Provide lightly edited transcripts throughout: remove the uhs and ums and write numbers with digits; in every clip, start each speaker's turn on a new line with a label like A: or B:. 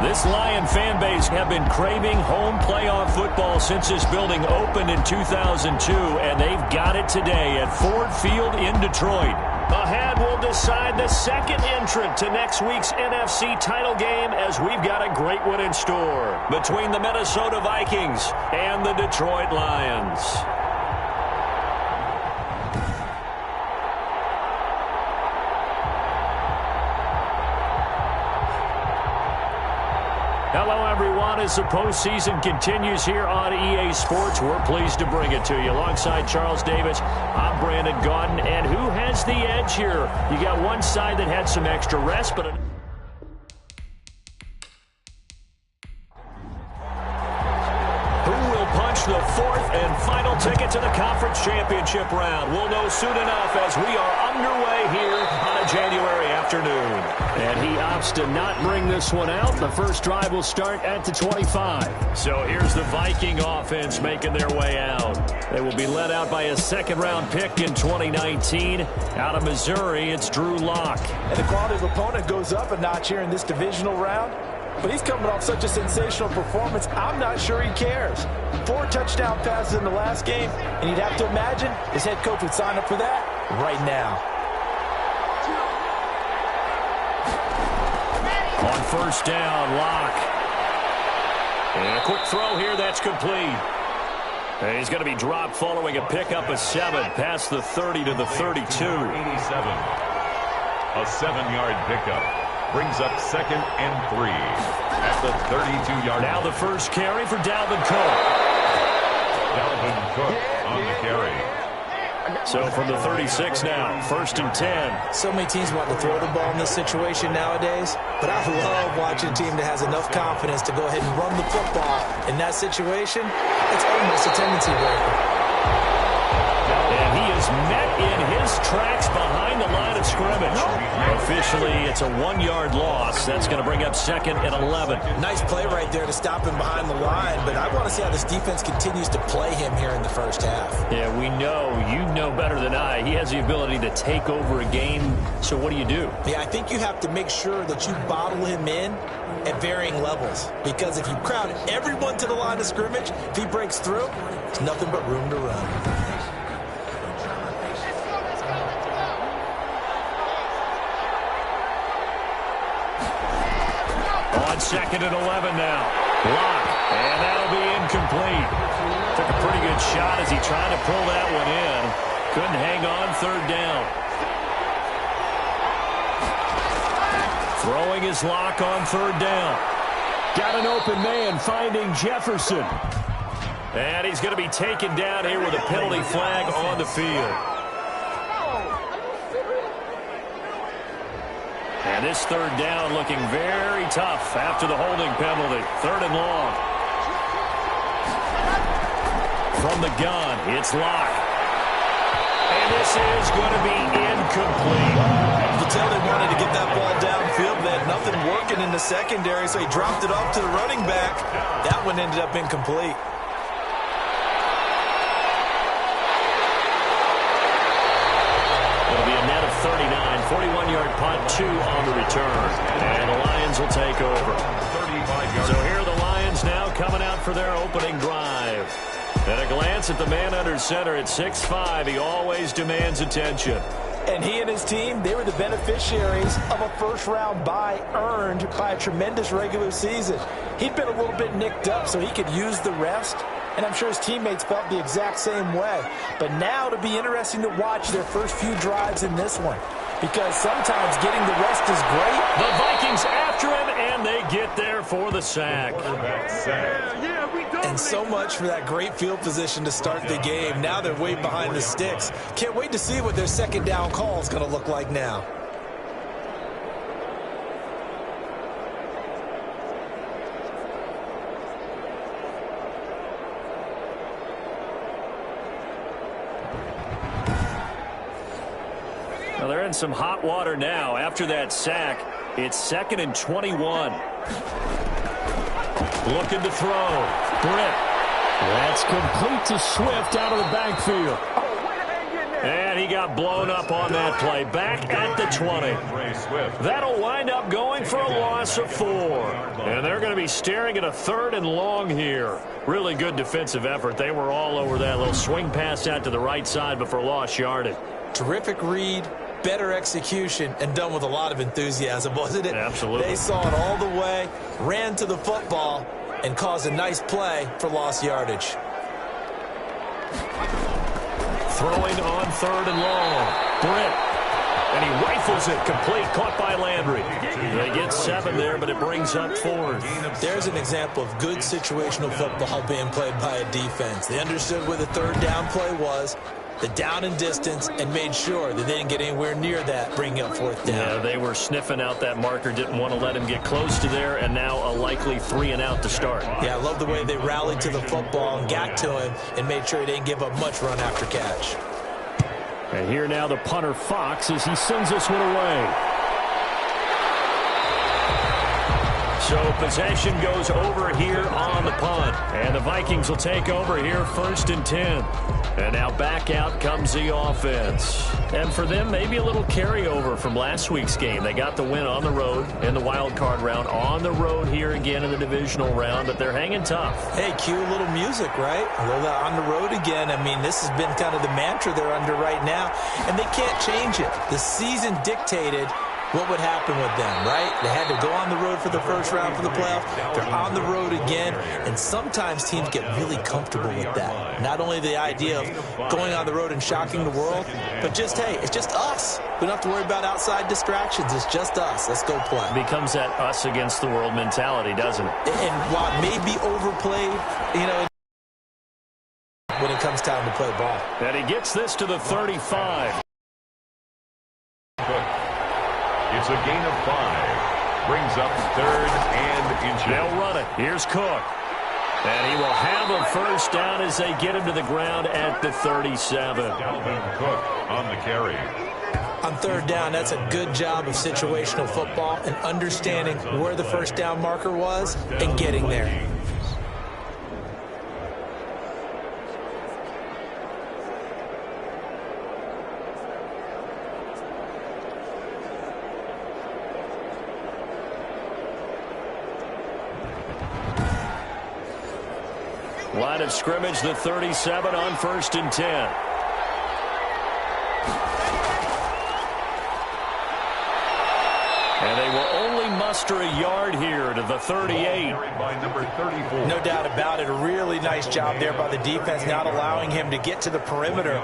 A: This Lion fan base have been craving home playoff football since this building opened in 2002, and they've got it today at Ford Field in Detroit. Ahead, we'll decide the second entrant to next week's NFC title game, as we've got a great one in store between the Minnesota Vikings and the Detroit Lions. Hello, everyone. As the postseason continues here on EA Sports, we're pleased to bring it to you. Alongside Charles Davis, I'm Brandon Gaudin. And who has the edge here? You got one side that had some extra rest, but who will punch the fourth and final ticket to the conference championship round? We'll know soon enough as we are underway here on a January afternoon. And he opts to not bring this one out. The first drive will start at the 25. So here's the Viking offense making their way out. They will be led out by a second-round pick in 2019. Out of Missouri, it's Drew Lock.
B: And the quality of opponent goes up a notch here in this divisional round. But he's coming off such a sensational performance, I'm not sure he cares. 4 touchdown passes in the last game, and you'd have to imagine his head coach would sign up for that right now.
A: On first down, Lock. And a quick throw here, that's complete. And he's going to be dropped following a pickup of 7 past the 30 to the 32.
C: 87. A 7-yard pickup. Brings up 2nd and 3 at the 32-yard line.
A: Now the first carry for Dalvin Cook.
C: Dalvin Cook on the carry.
A: So from the 36 now, 1st and 10.
B: So many teams want to throw the ball in this situation nowadays, but I love watching a team that has enough confidence to go ahead and run the football. In that situation, it's almost a tendency breaker.
A: And he is met in his tracks behind the line of scrimmage. Officially, it's a 1-yard loss. That's going to bring up 2nd and 11.
B: Nice play right there to stop him behind the line, but I want to see how this defense continues to play him here in the first half.
A: Yeah, we know. You know better than I. He has the ability to take over a game. So what do you do?
B: Yeah, I think you have to make sure that you bottle him in at varying levels, because if you crowd everyone to the line of scrimmage, if he breaks through, there's nothing but room to run.
A: On 2nd and 11 now. Lock. And that'll be incomplete. Took a pretty good shot as he tried to pull that one in. Couldn't hang on 3rd down. Throwing his Lock on 3rd down. Got an open man finding Jefferson. And he's going to be taken down here with a penalty flag on the field. And this 3rd down looking very tough after the holding penalty. 3rd and long. From the gun, it's Lock. And this is going to be incomplete.
B: You could tell they wanted to get that ball downfield, but they had nothing working in the secondary, so he dropped it off to the running back. That one ended up incomplete.
A: It'll be a net of 39. 41-yard punt, 2 on the return. And the Lions will take over.
C: 35 yards.
A: So here are the Lions now coming out for their opening drive. At a glance at the man under center at 6'5", he always demands attention.
B: And he and his team, they were the beneficiaries of a first-round bye earned by a tremendous regular season. He'd been a little bit nicked up, so he could use the rest. And I'm sure his teammates felt the exact same way. But now it'll be interesting to watch their first few drives in this one, because sometimes getting the rest is great.
A: The Vikings after him, and they get there for the sack.
B: And so much for that great field position to start the game. Now they're way behind the sticks. Can't wait to see what their second down call is going to look like now.
A: Well, they're in some hot water now. After that sack, it's 2nd and 21. Looking to throw. Britt. That's complete to Swift out of the backfield. And he got blown up on that play. Back at the 20. That'll wind up going for a loss of 4. And they're going to be staring at a 3rd and long here. Really good defensive effort. They were all over that little swing pass out to the right side, but for lost yardage.
B: Terrific read, better execution, and done with a lot of enthusiasm, wasn't it?
A: Absolutely.
B: They saw it all the way, ran to the football, and caused a nice play for lost yardage.
A: Throwing on 3rd and long. Britt. And he rifles it complete, caught by Landry. They get 7 there, but it brings up 4th.
B: There's an example of good situational football being played by a defense. They understood where the 3rd down play was, the down and distance, and made sure that they didn't get anywhere near that, bringing up 4th down.
A: Yeah, they were sniffing out that marker, didn't want to let him get close to there, and now a likely 3 and out to start.
B: Yeah, I love the way they rallied to the football and got to him and made sure he didn't give up much run after catch.
A: And here now the punter Fox as he sends this one away. So possession goes over here on the punt. And the Vikings will take over here 1st and 10. And now back out comes the offense. And for them, maybe a little carryover from last week's game. They got the win on the road in the wild card round, on the road here again in the divisional round, but they're hanging tough.
B: Hey, cue a little music, right? A little on the road again. I mean, this has been kind of the mantra they're under right now, and they can't change it. The season dictated what would happen with them, right? They had to go on the road for the first round for the playoff. They're on the road again, and sometimes teams get really comfortable with that. Not only the idea of going on the road and shocking the world, but just, hey, it's just us. We don't have to worry about outside distractions. It's just us. Let's go play.
A: It becomes that us against the world mentality, doesn't it?
B: And while it may be overplayed, you know, when it comes time to play ball.
A: And he gets this to the 35.
C: It's a gain of 5. Brings up 3rd and inches.
A: They'll run it. Here's Cook. And he will have a first down as they get him to the ground at the 37.
C: Dalvin Cook on the carry.
B: On 3rd down, that's a good job of situational football and understanding where the first down marker was and getting there.
A: Line of scrimmage, the 37 on 1st and 10. And they will only muster a yard here to the 38.
C: By number 34.
B: No doubt about it. A really nice job there by the defense, not allowing him to get to the perimeter.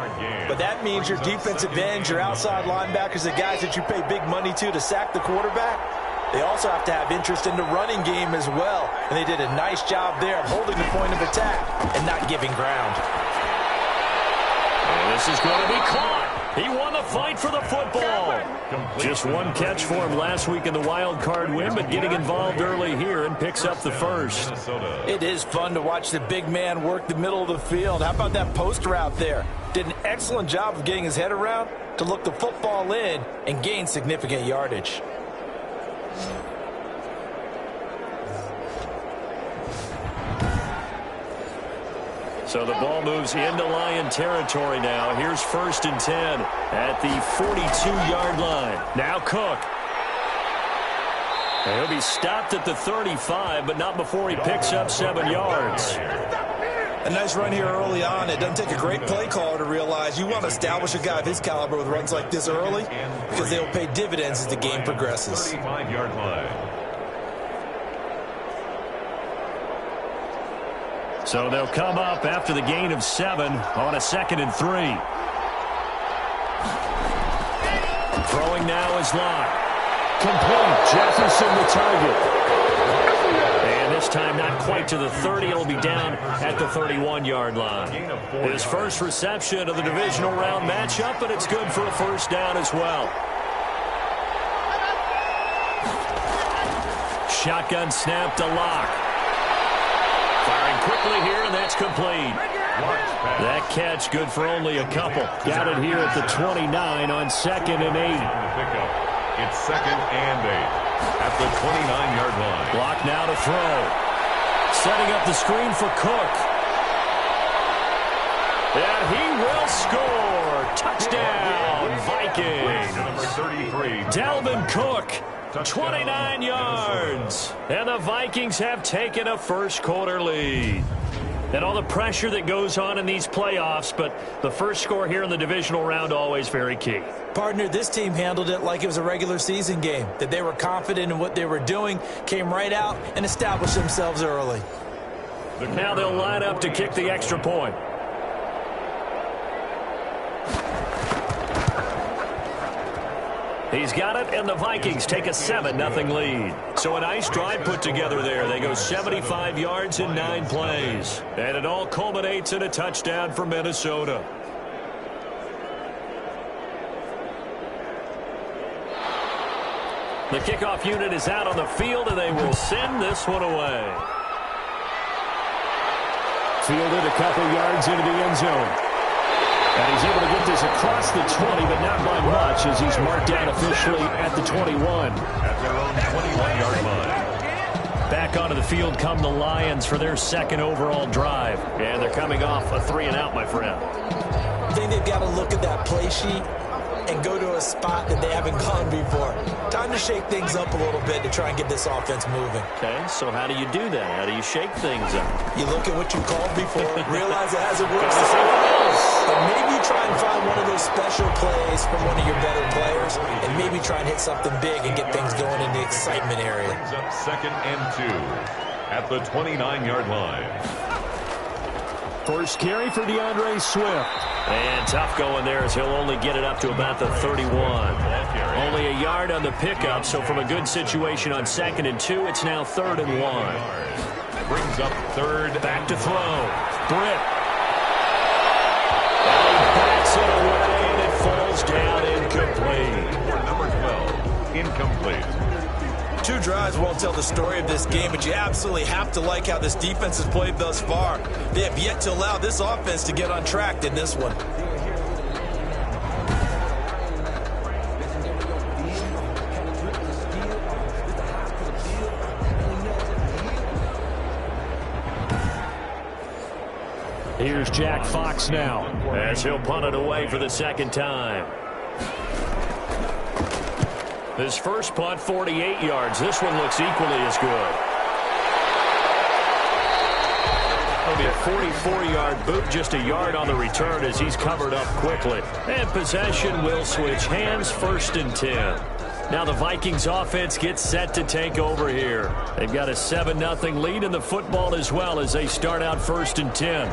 B: But that means your defensive ends, your outside linebackers, the guys that you pay big money to sack the quarterback, they also have to have interest in the running game as well. And they did a nice job there of holding the point of attack and not giving ground.
A: And this is going to be caught. He won the fight for the football. Just one catch for him last week in the wild card win, but getting involved early here and picks up the first.
B: It is fun to watch the big man work the middle of the field. How about that post route there? Did an excellent job of getting his head around to look the football in and gain significant yardage.
A: So the ball moves into Lion territory now. Here's 1st and 10 at the 42-yard line. Now Cook. And he'll be stopped at the 35, but not before he picks up 7 yards.
B: A nice run here early on. It doesn't take a great play caller to realize you want to establish a guy of his caliber with runs like this early because they'll pay dividends as the game progresses.
C: 35-yard line.
A: So they'll come up after the gain of 7 on a 2nd and 3. Throwing now is Locke. Complete. Jefferson the target. And this time not quite to the 30. It'll be down at the 31-yard line. His first reception of the divisional round matchup, but it's good for a first down as well. Shotgun snap to Locke. Firing quickly here, and that's complete. That catch good for only a couple. Got it here at the 29 on 2nd and 8.
C: It's 2nd and 8 at the 29-yard line.
A: Block now to throw. Setting up the screen for Cook. And he will score. Touchdown, Vikings.
C: Number 33.
A: Dalvin Cook 29 yards. And the Vikings have taken a first quarter lead. And all the pressure that goes on in these playoffs, but the first score here in the divisional round always very key.
B: Partner, this team handled it like it was a regular season game, that they were confident in what they were doing, came right out and established themselves early.
A: Now they'll line up to kick the extra point. He's got it, and the Vikings take a 7-0 lead. So a nice drive put together there. They go 75 yards in 9 plays. And it all culminates in a touchdown for Minnesota. The kickoff unit is out on the field, and they will send this one away. Fielded a couple yards into the end zone. And he's able to get this across the 20, but not by much, as he's marked down officially at the 21.
C: At their own 21-yard line.
A: Back onto the field come the Lions for their second overall drive. And they're coming off a 3-and-out, my friend.
B: I think they've got to look at that play sheet and go to a spot that they haven't gone before. Time to shake things up a little bit to try and get this offense moving.
A: Okay, so how do you do that? How do you shake things up?
B: You look at what you called before, realize it hasn't worked the same way. But maybe you try and find one of those special plays from one of your better players, and maybe try and hit something big and get things going in the excitement area.
C: Brings up 2nd and 2 at the 29-yard line.
A: First carry for DeAndre Swift. And tough going there as he'll only get it up to about the 31. Only a yard on the pickup, so from a good situation on 2nd and 2, it's now 3rd and 1.
C: Brings up 3rd.
A: Back to throw. Britt. And he backs it away, and it falls down incomplete.
C: Number 12, incomplete.
B: 2 drives won't tell the story of this game, but you absolutely have to like how this defense has played thus far. They have yet to allow this offense to get on track in this one.
A: Here's Jack Fox now, as he'll punt it away for the second time. His first punt, 48 yards. This one looks equally as good. It'll be a 44-yard boot, just a yard on the return as he's covered up quickly. And possession will switch hands, 1st and 10. Now the Vikings offense gets set to take over here. They've got a 7-0 lead in the football as well as they start out 1st and 10.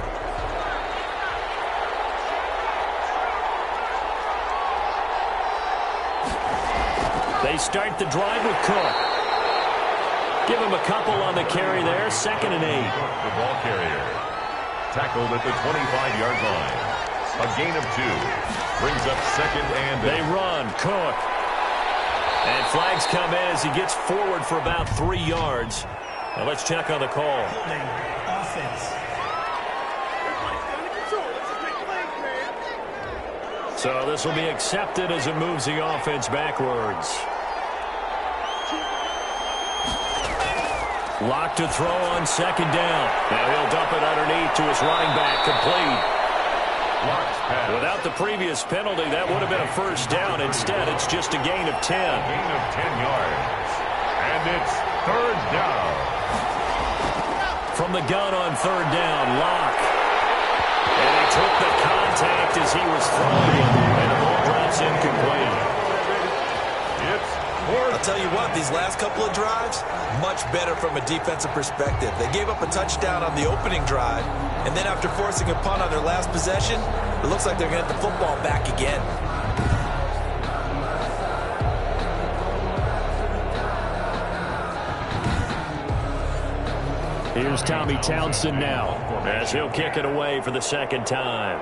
A: They start the drive with Cook. Give him a couple on the carry there. 2nd and 8.
C: The ball carrier. Tackled at the 25-yard line. A gain of 2. Brings up 2nd and 8.
A: They run. Cook. And flags come in as he gets forward for about 3 yards. Now let's check on the call. So this will be accepted as it moves the offense backwards. Locked to throw on 2nd down. Now he'll dump it underneath to his running back. Complete. Without the previous penalty, that would have been a first down. Instead, it's just a gain of 10.
C: Gain of 10 yards. And it's 3rd down.
A: From the gun on 3rd down, Locke. And he took the contact as he was throwing it. And the ball drops incomplete.
B: I'll tell you what, these last couple of drives, much better from a defensive perspective. They gave up a touchdown on the opening drive, and then after forcing a punt on their last possession, it looks like they're going to get the football back again.
A: Here's Tommy Townsend now, as he'll kick it away for the 2nd time.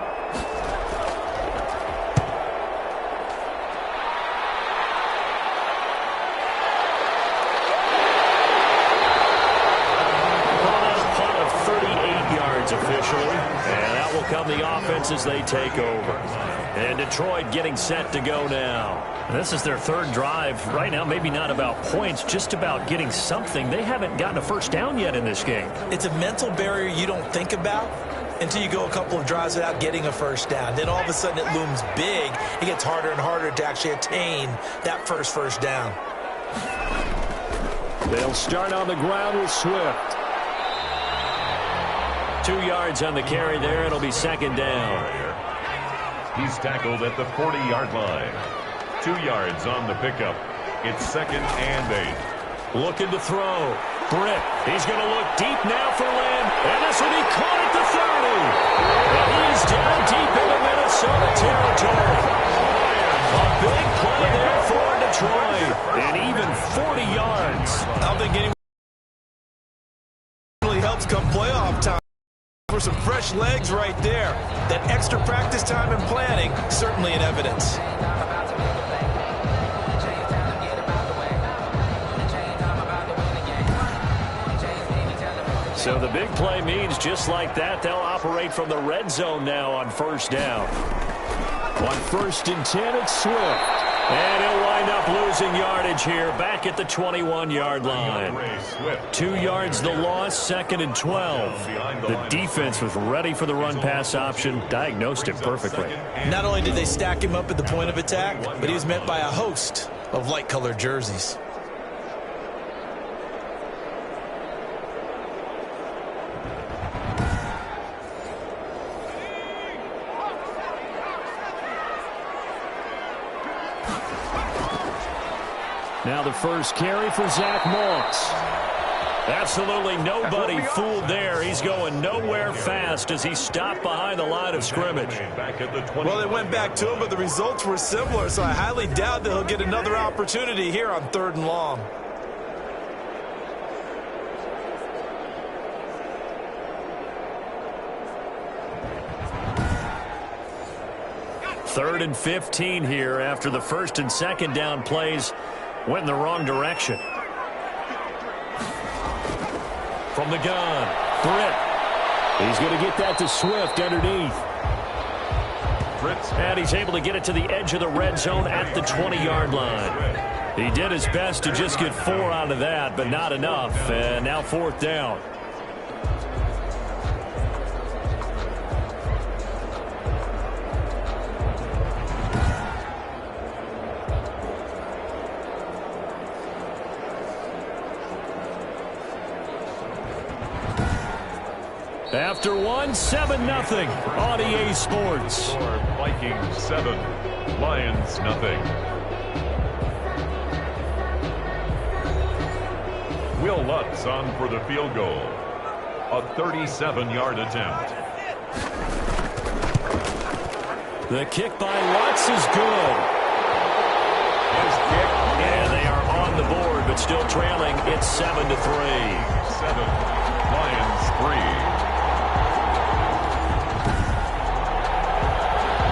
A: Officially, and that will come the offense as they take over. And Detroit getting set to go now. This is their 3rd drive. Right now, maybe not about points, just about getting something. They haven't gotten a first down yet in this game.
B: It's a mental barrier you don't think about until you go a couple of drives without getting a first down. Then all of a sudden it looms big. It gets harder and harder to actually attain that first down.
A: They'll start on the ground with Swift. 2 yards on the carry there. It'll be second down.
C: He's tackled at the 40-yard line. 2 yards on the pickup. It's second and 8.
A: Looking to throw. Britt, he's going to look deep now for Lynn. And this will be caught at the 30. And he's down deep into Minnesota territory. A big play there for Detroit. And even 40 yards.
B: I don't think anyone really helps come playoff time. For some fresh legs right there. That extra practice time and planning, certainly in evidence.
A: So the big play means just like that, they'll operate from the red zone now on first down. On 1st and 10, it's Swift. And he'll wind up losing yardage here back at the 21-yard line. 2 yards the loss, 2nd and 12. The defense was ready for the run-pass option, diagnosed it perfectly.
B: Not only did they stack him up at the point of attack, but he was met by a host of light-colored jerseys.
A: Now the first carry for Zach Moss. Absolutely nobody fooled there. He's going nowhere fast as he stopped behind the line of scrimmage.
B: Well, they went back to him, but the results were similar, so I highly doubt that he'll get another opportunity here on 3rd and long.
A: Third and 15 here after the 1st and 2nd down plays went in the wrong direction. From the gun, Britt. He's going to get that to Swift underneath. And he's able to get it to the edge of the red zone at the 20-yard line. He did his best to just get 4 out of that, but not enough. And now 4th down. After 1, 7-0 on EA Sports.
C: Vikings 7, Lions nothing. Will Lutz on for the field goal. A 37-yard attempt.
A: The kick by Lutz is good.
C: His kick.
A: And they are on the board, but still trailing. It's 7-3.
C: 7, Lions 3.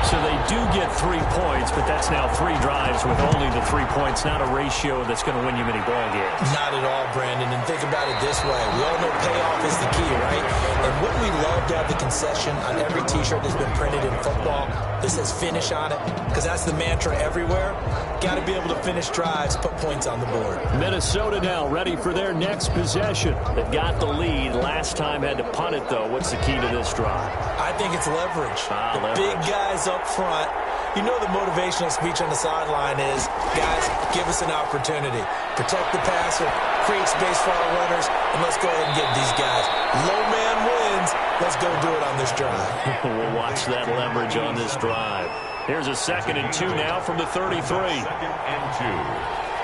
A: So they do get 3 points, but that's now 3 drives with only the 3 points, not a ratio that's going to win you many ball games.
B: Not at all, Brandon. And think about it this way. We all know payoff is the key, right? And wouldn't we love to have the concession on every T-shirt that's been printed in football that says finish on it? Because that's the mantra everywhere. Got to be able to finish drives, put points on the board.
A: Minnesota now ready for their next possession. They've got the lead. Last time had to punt it, though. What's the key to this drive?
B: I think it's leverage.
A: Leverage.
B: Big guys up front. You know the motivational speech on the sideline is, guys, give us an opportunity. Protect the passer, create space for our runners, and let's go ahead and get these guys. Low man wins. Let's go do it on this drive.
A: We'll watch that leverage on this drive. Here's a 2nd and 2 now from the 33.
C: 2nd and 2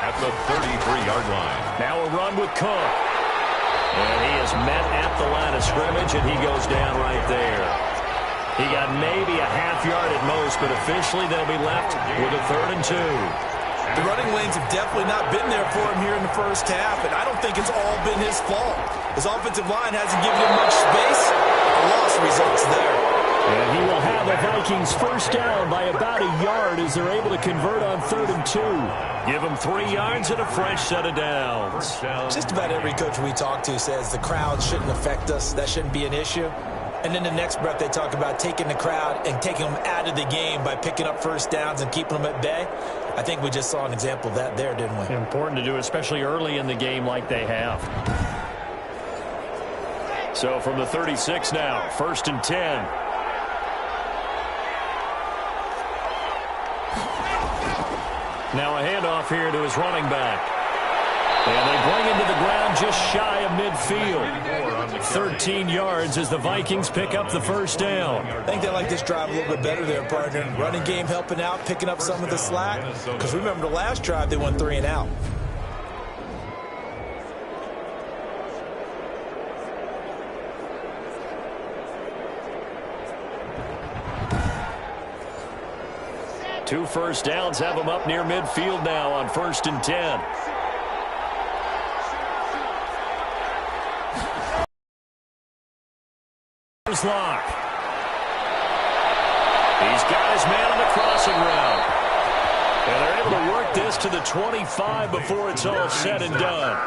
C: at the 33-yard line.
A: Now a run with Cook. And he is met at the line of scrimmage, and he goes down right there. He got maybe a half yard at most, but officially they'll be left with a 3rd and 2.
B: The running lanes have definitely not been there for him here in the first half, and I don't think it's all been his fault. His offensive line hasn't given him much space. A loss results there.
A: And he will have the Vikings first down by about a yard as they're able to convert on 3rd and 2. Give them 3 yards and a fresh set of downs.
B: Just about every coach we talk to says the crowd shouldn't affect us. That shouldn't be an issue. And in the next breath, they talk about taking the crowd and taking them out of the game by picking up first downs and keeping them at bay. I think we just saw an example of that there, didn't we?
A: Important to do, especially early in the game like they have. So from the 36 now, 1st and 10. Now a handoff here to his running back. And they bring him to the ground. midfield. 13 yards as the Vikings pick up the first down.
B: I think they like this drive a little bit better there, partner. Running game helping out, picking up some of the slack. Because remember the last drive, they went 3 and out.
A: Two first downs have them up near midfield now on 1st and 10. Here's Locke. He's got his man on the crossing route. And they're able to work this to the 25 before it's all said and done.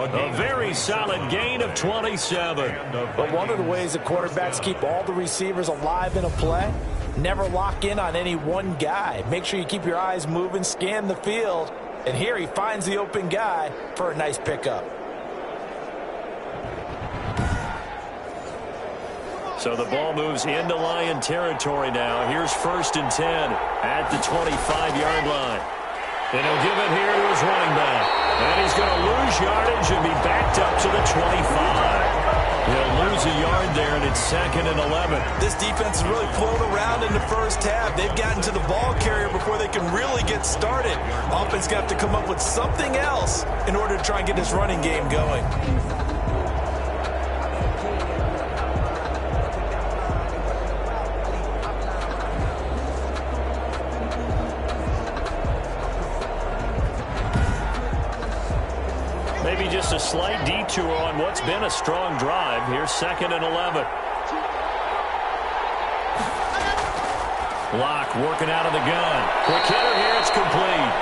A: A very solid gain of 27.
B: But one of the ways that quarterbacks keep all the receivers alive in a play, never lock in on any one guy. Make sure you keep your eyes moving, scan the field. And here he finds the open guy for a nice pickup.
A: So the ball moves into Lion territory now. Here's 1st and 10 at the 25-yard line. And he'll give it here to his running back. And he's going to lose yardage and be backed up to the 25. He'll lose a yard there, and it's 2nd and 11.
B: This defense has really flown around in the first half. They've gotten to the ball carrier before they can really get started. Offense got to come up with something else in order to try and get this running game going.
A: Maybe just a slight detour on what's been a strong drive. Here's 2nd and 11. Locke working out of the gun. Quick hitter here. It's complete.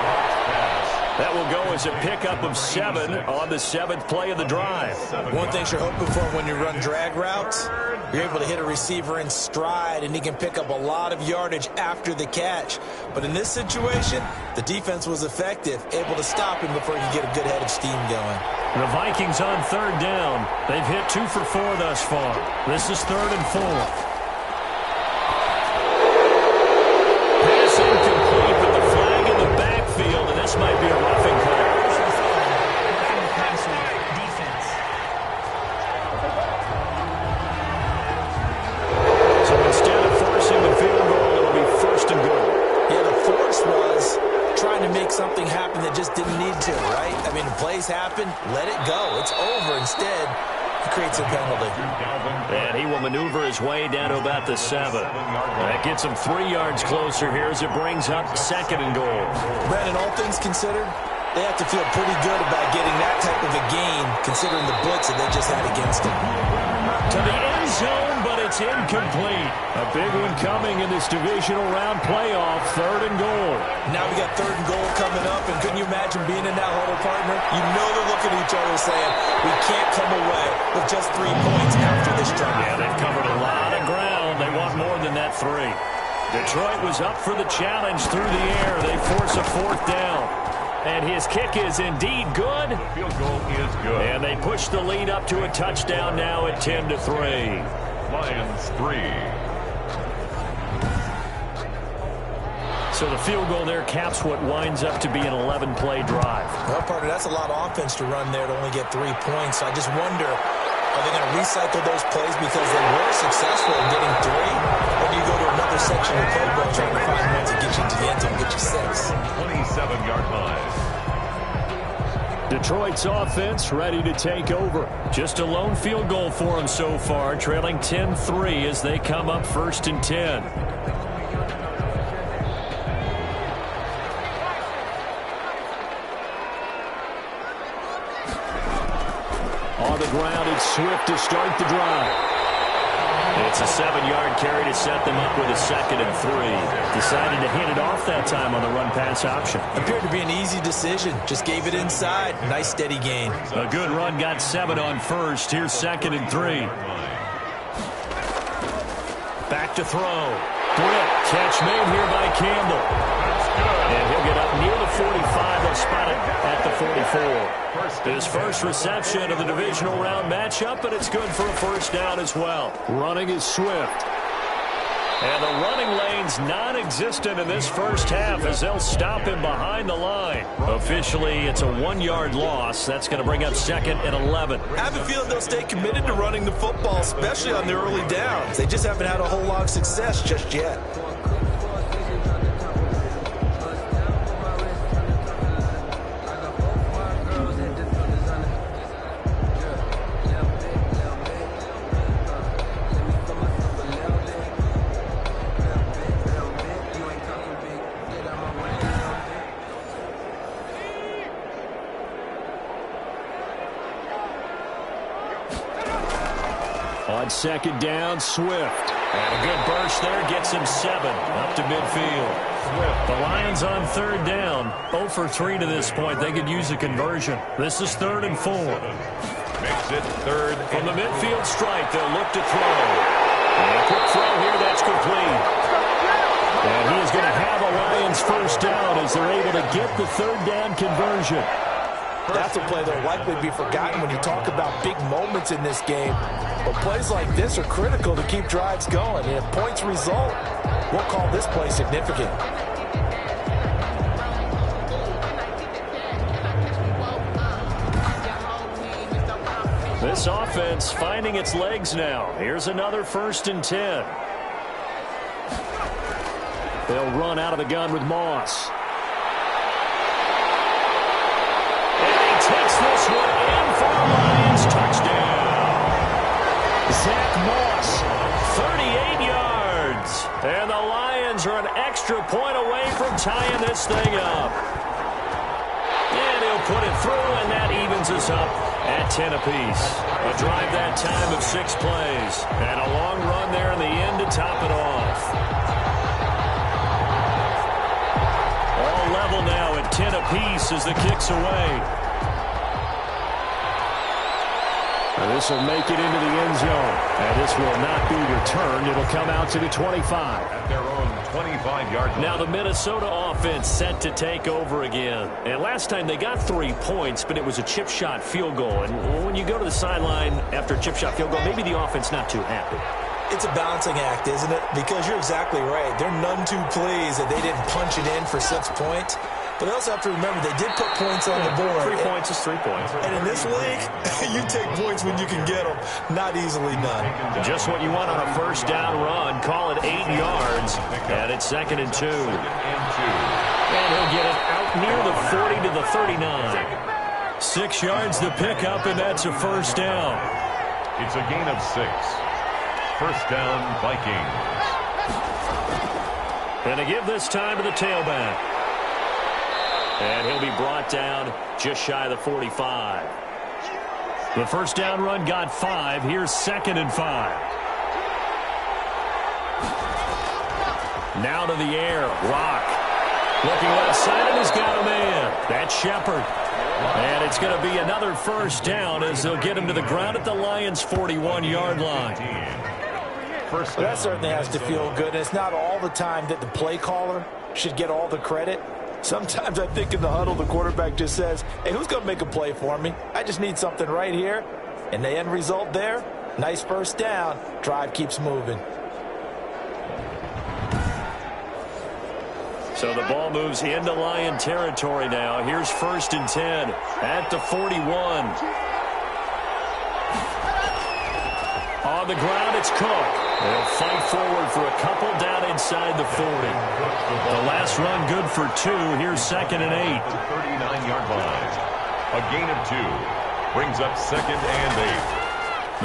A: That will go as a pickup of 7 on the 7th play of the drive.
B: One thing you're hoping for when you run drag routes, you're able to hit a receiver in stride, and he can pick up a lot of yardage after the catch. But in this situation, the defense was effective, able to stop him before he could get a good head of steam going.
A: The Vikings on 3rd down. They've hit 2 for 4 thus far. This is 3rd and 4. Pass incomplete, but the flag in the backfield, and this might be a roughing call. So instead of forcing the field goal, it'll be 1st and goal.
B: Yeah, the force was trying to make something happen that just didn't need to, right? I mean, the plays happen, let it go. It's over. Instead, he creates a penalty.
A: And he will maneuver his way down to about the 7. That gets him 3 yards closer here as it brings up 2nd and goal.
B: Brandon, all things considered, they have to feel pretty good about getting that type of a gain, considering the blitz that they just had against them.
A: To the end zone, but it's incomplete. A big one coming in this divisional round playoff, 3rd and goal.
B: Now we got 3rd and goal coming up, and couldn't you imagine being in that huddle, partner? You know they're looking at each other saying, we can't come away with just 3 points after this drive.
A: Yeah, they've covered a lot of ground. They want more than that 3. Detroit was up for the challenge through the air. They force a 4th down. And his kick is indeed good.
C: The field goal is good.
A: And they push the lead up to a touchdown now at 10-3.
C: Lions 3.
A: So the field goal there caps what winds up to be an 11-play drive.
B: Well, partner, that's a lot of offense to run there to only get 3 points. So I just wonder, are they going to recycle those plays because they were successful in getting 3? Or do you go to another section of the playbook trying to find ones that get you to the end zone, get you 6?
C: 27-yard line.
A: Detroit's offense ready to take over. Just a lone field goal for them so far, trailing 10-3 as they come up 1st and 10. On the ground, it's Swift to start the drive. It's a 7-yard carry to set them up with a 2nd and 3. Decided to hit it off that time on the run-pass option.
B: Appeared to be an easy decision. Just gave it inside. Nice steady gain.
A: A good run, got 7 on 1st. Here's 2nd and 3. Back to throw. Britt, catch made here by Campbell. And he'll get up near the 45. They'll spot it at the 44. His first reception of the divisional round matchup, but it's good for a 1st down as well. Running is Swift. And the running lane's non-existent in this first half as they'll stop him behind the line. Officially, it's a 1-yard loss. That's going to bring up 2nd and 11.
B: I have a feeling they'll stay committed to running the football, especially on their early downs. They just haven't had a whole lot of success just yet.
A: On 2nd down, Swift. And a good burst there gets him 7 up to midfield. The Lions on 3rd down. 0 for 3 to this point. They could use a conversion. This is 3rd and 4.
C: Makes it 3rd.
A: From the midfield stripe, they'll look to throw. And a quick throw here, that's complete. And he is going to have a Lions first down as they're able to get the 3rd down conversion.
B: That's a play that will likely be forgotten when you talk about big moments in this game. But plays like this are critical to keep drives going. And if points result, we'll call this play significant.
A: This offense finding its legs now. Here's another 1st and 10. They'll run out of the gun with Moss. Takes this one in for a Lions touchdown. Zach Moss, 38 yards. And the Lions are an extra point away from tying this thing up. And he'll put it through, and that evens us up at 10 apiece. A drive that time of 6 plays. And a long run there in the end to top it off. All level now at 10 apiece as the kick's away. And this will make it into the end zone. And this will not be returned. It'll come out to the 25.
C: At their own 25-yard line.
A: Now the Minnesota offense set to take over again. And last time they got 3 points, but it was a chip shot field goal. And when you go to the sideline after a chip shot field goal, maybe the offense not too happy.
B: It's a balancing act, isn't it? Because you're exactly right. They're none too pleased that they didn't punch it in for 6 points. But they also have to remember they did put points on the board.
A: 3 points is 3 points.
B: And in this league, you take points when you can get them. Not easily done.
A: Just what you want on a first down run. Call it 8 yards. And it's 2nd and 2. And he'll get it out near the 40 to the 39. 6 yards to pick up, and that's a first down.
C: It's a gain of 6. First down, Vikings.
A: And to give this time to the tailback. And he'll be brought down just shy of the 45. The first down run got 5. Here's 2nd and 5. Now to the air. Rock. Looking left side, and he's got a man. That's Shepard. And it's going to be another first down as they'll get him to the ground at the Lions' 41-yard line.
B: Well, that certainly has to feel good. And it's not all the time that the play caller should get all the credit. Sometimes I think in the huddle, the quarterback just says, hey, who's going to make a play for me? I just need something right here. And the end result there, nice first down. Drive keeps moving.
A: So the ball moves into Lion territory now. Here's 1st and 10 at the 41. On the ground, it's Cook. They'll fight forward for a couple down inside the 40. The last run good for 2. Here's 2nd and 8.
C: 39-yard line. A gain of 2. Brings up 2nd and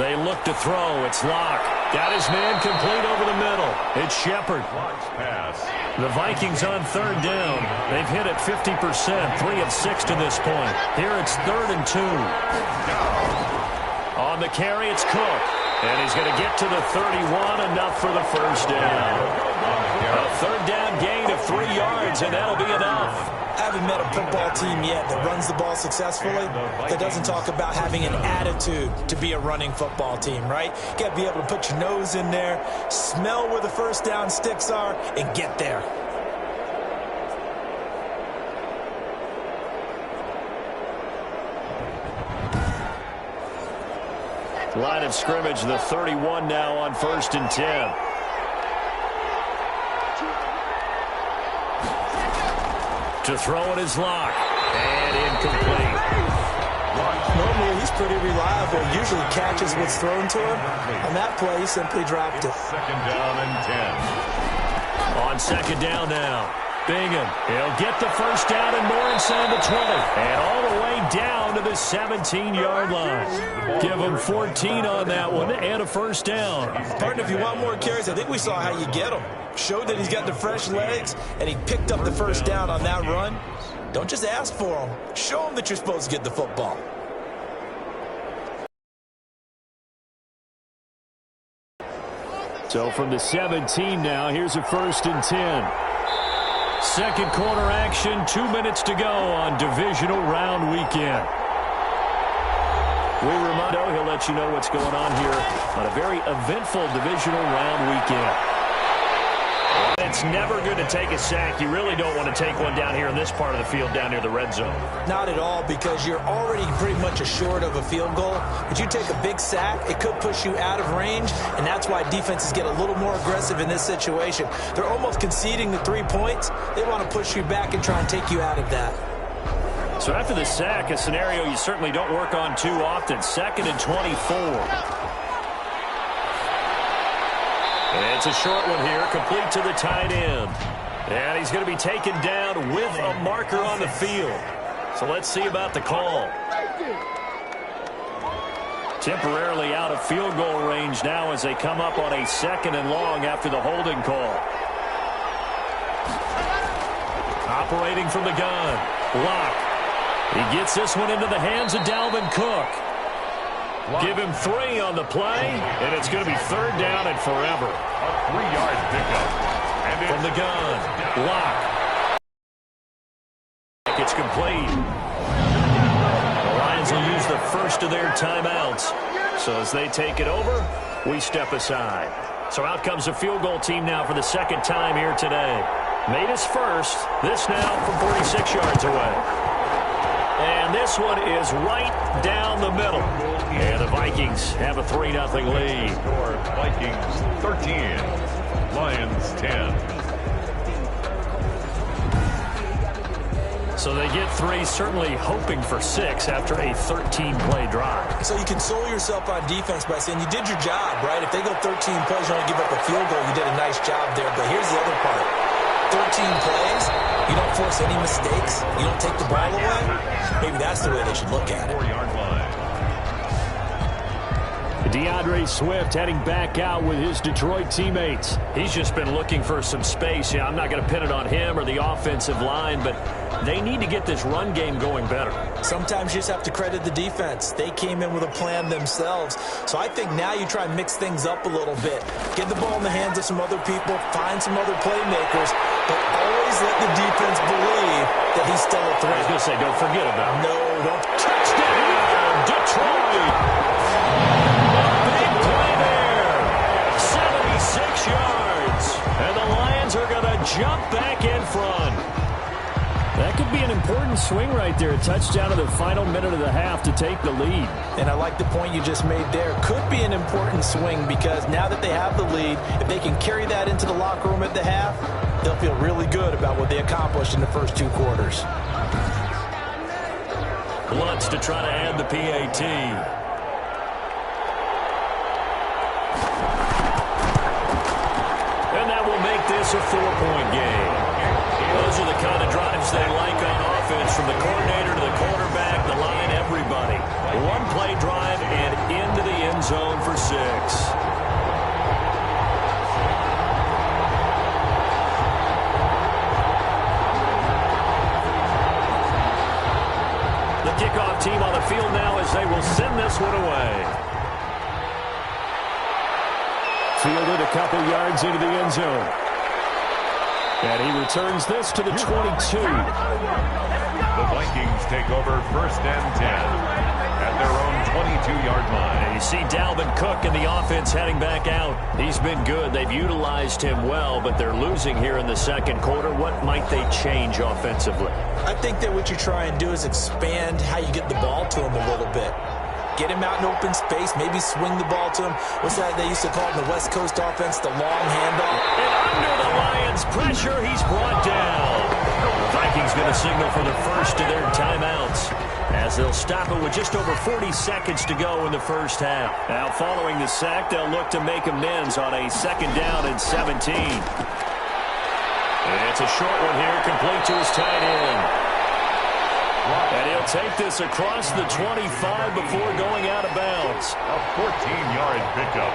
C: 8.
A: They look to throw. It's Locke. Got his man complete over the middle. It's Shepard.
C: Pass.
A: The Vikings on 3rd down. They've hit it 50%. 3 of 6 to this point. Here it's 3rd and 2. On the carry, it's Cook. And he's going to get to the 31, enough for the first down. A 3rd down gain of 3 yards, and that'll be enough.
B: I haven't met a football team yet that runs the ball successfully that doesn't talk about having an attitude to be a running football team, right? You got to be able to put your nose in there, smell where the first down sticks are, and get there. Line of scrimmage, the 31 now on 1st and 10.
A: To throw it is Locke. And incomplete.
B: Normally, he's pretty reliable. Usually catches what's thrown to him. On that play, he simply dropped it.
C: Second down and 10.
A: On second down now. Bingham. He'll get the first down and more inside the 20. And all the way down to the 17-yard line. Give him 14 on that one and a first down.
B: Partner, if you want more carries, I think we saw how you get him. Showed that he's got the fresh legs, and he picked up the first down on that run. Don't just ask for him. Show him that you're supposed to get the football.
A: So from the 17 now, here's a 1st and 10. Second quarter action, 2 minutes to go on divisional round weekend. We remind you, he'll let you know what's going on here on a very eventful divisional round weekend. It's never good to take a sack. You really don't want to take one down here in this part of the field down near the red zone.
B: Not at all, because you're already pretty much assured of a field goal. But you take a big sack, it could push you out of range, and that's why defenses get a little more aggressive in this situation. They're almost conceding the 3 points. They want to push you back and try and take you out of that.
A: So after the sack, a scenario you certainly don't work on too often. 2nd and 24. And it's a short one here, complete to the tight end. And he's going to be taken down with a marker on the field. So let's see about the call. Temporarily out of field goal range now as they come up on a 2nd and long after the holding call. Operating from the gun. Locke. He gets this one into the hands of Dalvin Cook. Give him 3 on the play, and it's going to be 3rd down and forever.
C: A 3-yard pickup. And
A: from the gun, Locke. It's complete. The Lions will use the first of their timeouts. So as they take it over, we step aside. So out comes the field goal team now for the 2nd time here today. Made his first. This now from 46 yards away. And this one is right down the middle. And the Vikings have a 3-0 lead.
C: Vikings 13, Lions 10.
A: So they get 3, certainly hoping for 6 after a 13-play drive.
B: So you console yourself on defense by saying you did your job, right? If they go 13 plays, you only give up a field goal, you did a nice job there. But here's the other part. 13 plays, you don't force any mistakes, you don't take the ball away. Maybe that's the way they should look at it.
C: 4-yard line.
A: DeAndre Swift heading back out with his Detroit teammates. He's just been looking for some space. Yeah, I'm not going to pin it on him or the offensive line, but they need to get this run game going better.
B: Sometimes you just have to credit the defense. They came in with a plan themselves. So I think now you try and mix things up a little bit. Get the ball in the hands of some other people, find some other playmakers, but always let the defense believe that he's still a threat.
A: I was going to say, don't forget about him.
B: No, don't.
A: Touchdown, Detroit! Big play there. 76 yards. And the Lions are going to jump back in front. That could be an important swing right there. A touchdown in the final minute of the half to take the lead.
B: And I like the point you just made there. Could be an important swing because now that they have the lead, if they can carry that into the locker room at the half, they'll feel really good about what they accomplished in the first 2 quarters.
A: Lutz to try to add the PAT. And that will make this a 4-point game. Those are the kind of drives they like on offense, from the coordinator to the quarterback, the line, everybody. 1-play drive and into the end zone for 6. The kickoff team on the field now as they will send this one away. Fielded a couple yards into the end zone. And he returns this to the 22.
C: The Vikings take over 1st and 10 at their own 22-yard line.
A: And you see Dalvin Cook in the offense heading back out. He's been good. They've utilized him well, but they're losing here in the 2nd quarter. What might they change offensively?
B: I think that what you try and do is expand how you get the ball to him a little bit. Get him out in open space, maybe swing the ball to him. What's that they used to call it in the West Coast offense, the long handoff?
A: And under the Lions' pressure, he's brought down. Vikings going to signal for the first of their timeouts, as they'll stop it with just over 40 seconds to go in the first half. Now, following the sack, they'll look to make amends on a 2nd down and 17. It's a short one here, complete to his tight end. And he'll take this across the 25 before going out of bounds.
C: A 14-yard pickup.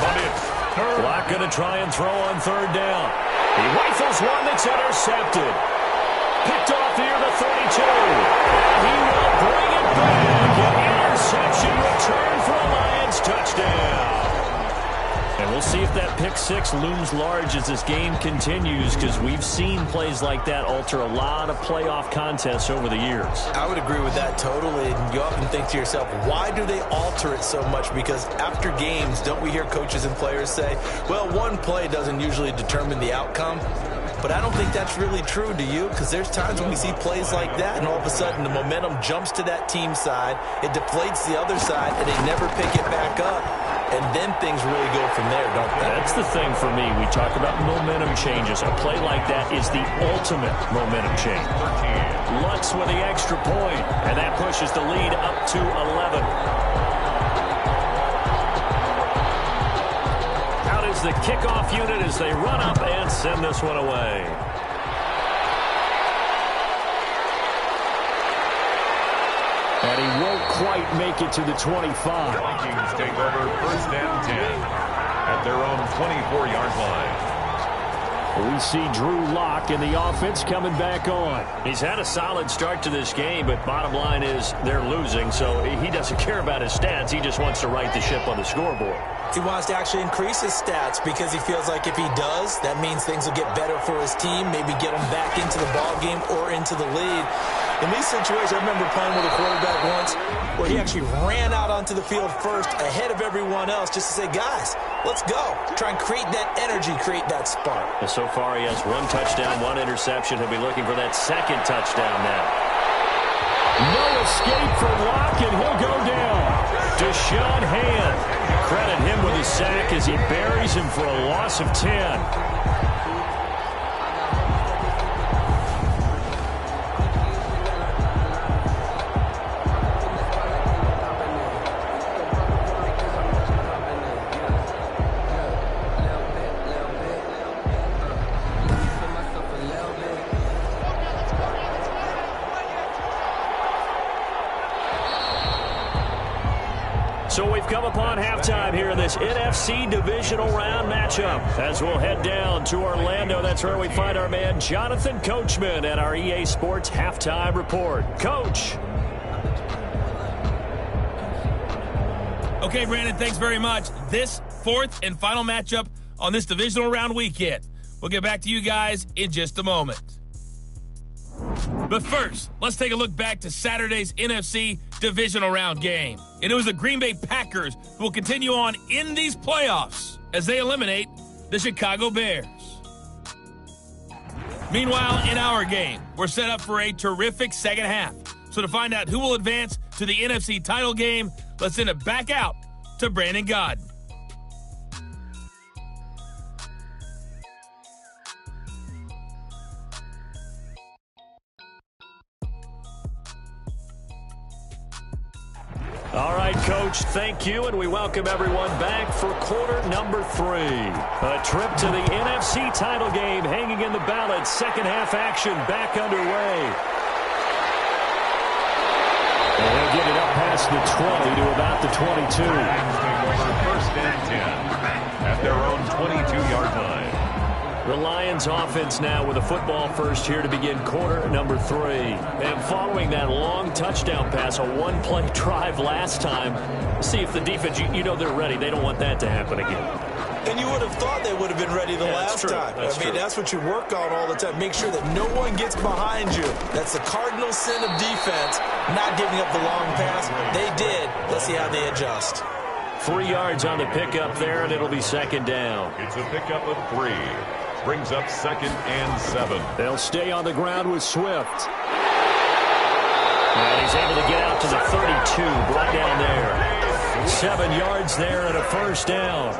C: But it's third.
A: Block going to try and throw on 3rd down. He rifles one that's intercepted. Picked off near the 32. He will bring it back. An interception return for a Lions touchdown. And we'll see if that pick 6 looms large as this game continues, because we've seen plays like that alter a lot of playoff contests over the years.
B: I would agree with that totally. And you often think to yourself, why do they alter it so much? Because after games, don't we hear coaches and players say, well, one play doesn't usually determine the outcome? But I don't think that's really true, do you? Because there's times when we see plays like that, and all of a sudden the momentum jumps to that team side, it deflates the other side, and they never pick it back up. And then things really go from there, don't they?
A: That's the thing for me. We talk about momentum changes. A play like that is the ultimate momentum change. Lutz with the extra point, and that pushes the lead up to 11. Out is the kickoff unit as they run up and send this one away. And he won't quite make it to the 25.
C: Vikings take over 1st and 10 at their own 24-yard line.
A: We see Drew Lock in the offense coming back on. He's had a solid start to this game, but bottom line is they're losing, so he doesn't care about his stats. He just wants to right the ship on the scoreboard.
B: He wants to actually increase his stats because he feels like if he does, that means things will get better for his team, maybe get him back into the ball game or into the lead. In these situations, I remember playing with a quarterback once where he actually ran out onto the field first ahead of everyone else just to say, guys, let's go. Try and create that energy, create that spark.
A: And so far, he has 1 touchdown, 1 interception. He'll be looking for that 2nd touchdown now. No escape for Locke, and he'll go down. Deshaun Hand. Credit him with a sack as he buries him for a loss of 10. So we've come upon halftime here in this NFC divisional round matchup as we'll head down to Orlando. That's where we find our man Jonathan Coachman at our EA Sports Halftime Report. Coach.
D: Okay, Brandon, thanks very much. This 4th and final matchup on this divisional round weekend. We'll get back to you guys in just a moment. But first, let's take a look back to Saturday's NFC divisional round game. And it was the Green Bay Packers who will continue on in these playoffs as they eliminate the Chicago Bears. Meanwhile, in our game, we're set up for a terrific second half. So to find out who will advance to the NFC title game, let's send it back out to Brandon Godden.
A: All right, Coach, thank you, and we welcome everyone back for quarter number 3. A trip to the NFC title game hanging in the balance. Second half action back underway. And they'll get it up past the 20 to about the 22.
C: First and 10 at their own 22-yard line.
A: The Lions offense now with a football first here to begin quarter number 3. And following that long touchdown pass, a one-play drive last time, see if the defense, you know they're ready. They don't want that to happen again.
B: And you would have thought they would have been ready the last time. That's what you work on all the time. Make sure that no one gets behind you. That's the cardinal sin of defense, not giving up the long pass. They did. Let's see how they adjust.
A: 3 yards on the pickup there, and it'll be second down.
C: It's a pickup of 3. Brings up 2nd and 7.
A: They'll stay on the ground with Swift. And he's able to get out to the 32, brought down there. 7 yards there and a first down.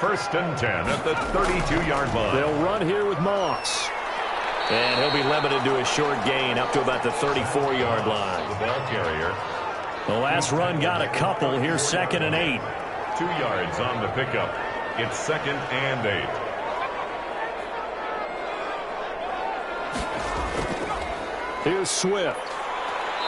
C: First and 10 at the 32-yard line.
A: They'll run here with Moss. And he'll be limited to a short gain up to about the 34-yard line.
C: The ball carrier.
A: The last run got a couple. Here's 2nd and 8.
C: 2 yards on the pickup. It's 2nd and 8.
A: Here's Swift.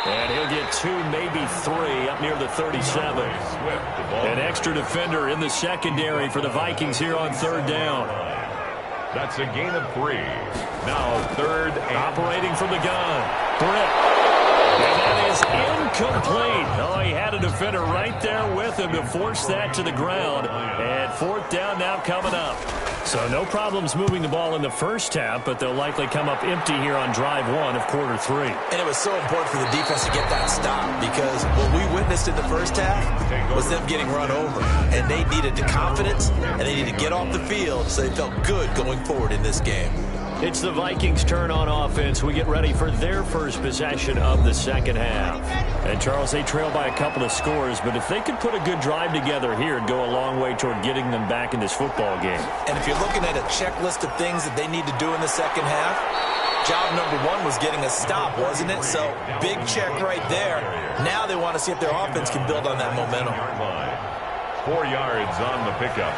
A: And he'll get 2, maybe 3 up near the 37. An extra defender in the secondary for the Vikings here on 3rd down.
C: That's a gain of 3. Now 3rd and...
A: Operating from the gun. Britt. And that is incomplete. Oh, he had a defender right there with him to force that to the ground. And 4th down now coming up. So no problems moving the ball in the first half, but they'll likely come up empty here on drive 1 of quarter 3.
B: And it was so important for the defense to get that stop because what we witnessed in the first half was them getting run over. And they needed the confidence, and they needed to get off the field so they felt good going forward in this game.
A: It's the Vikings' turn on offense. We get ready for their first possession of the second half. And, Charles, they trail by a couple of scores, but if they could put a good drive together here, it'd go a long way toward getting them back in this football game.
B: And if you're looking at a checklist of things that they need to do in the second half, job number 1 was getting a stop, wasn't it? So, big check right there. Now they want to see if their offense can build on that momentum.
C: 4 yards on the pickup.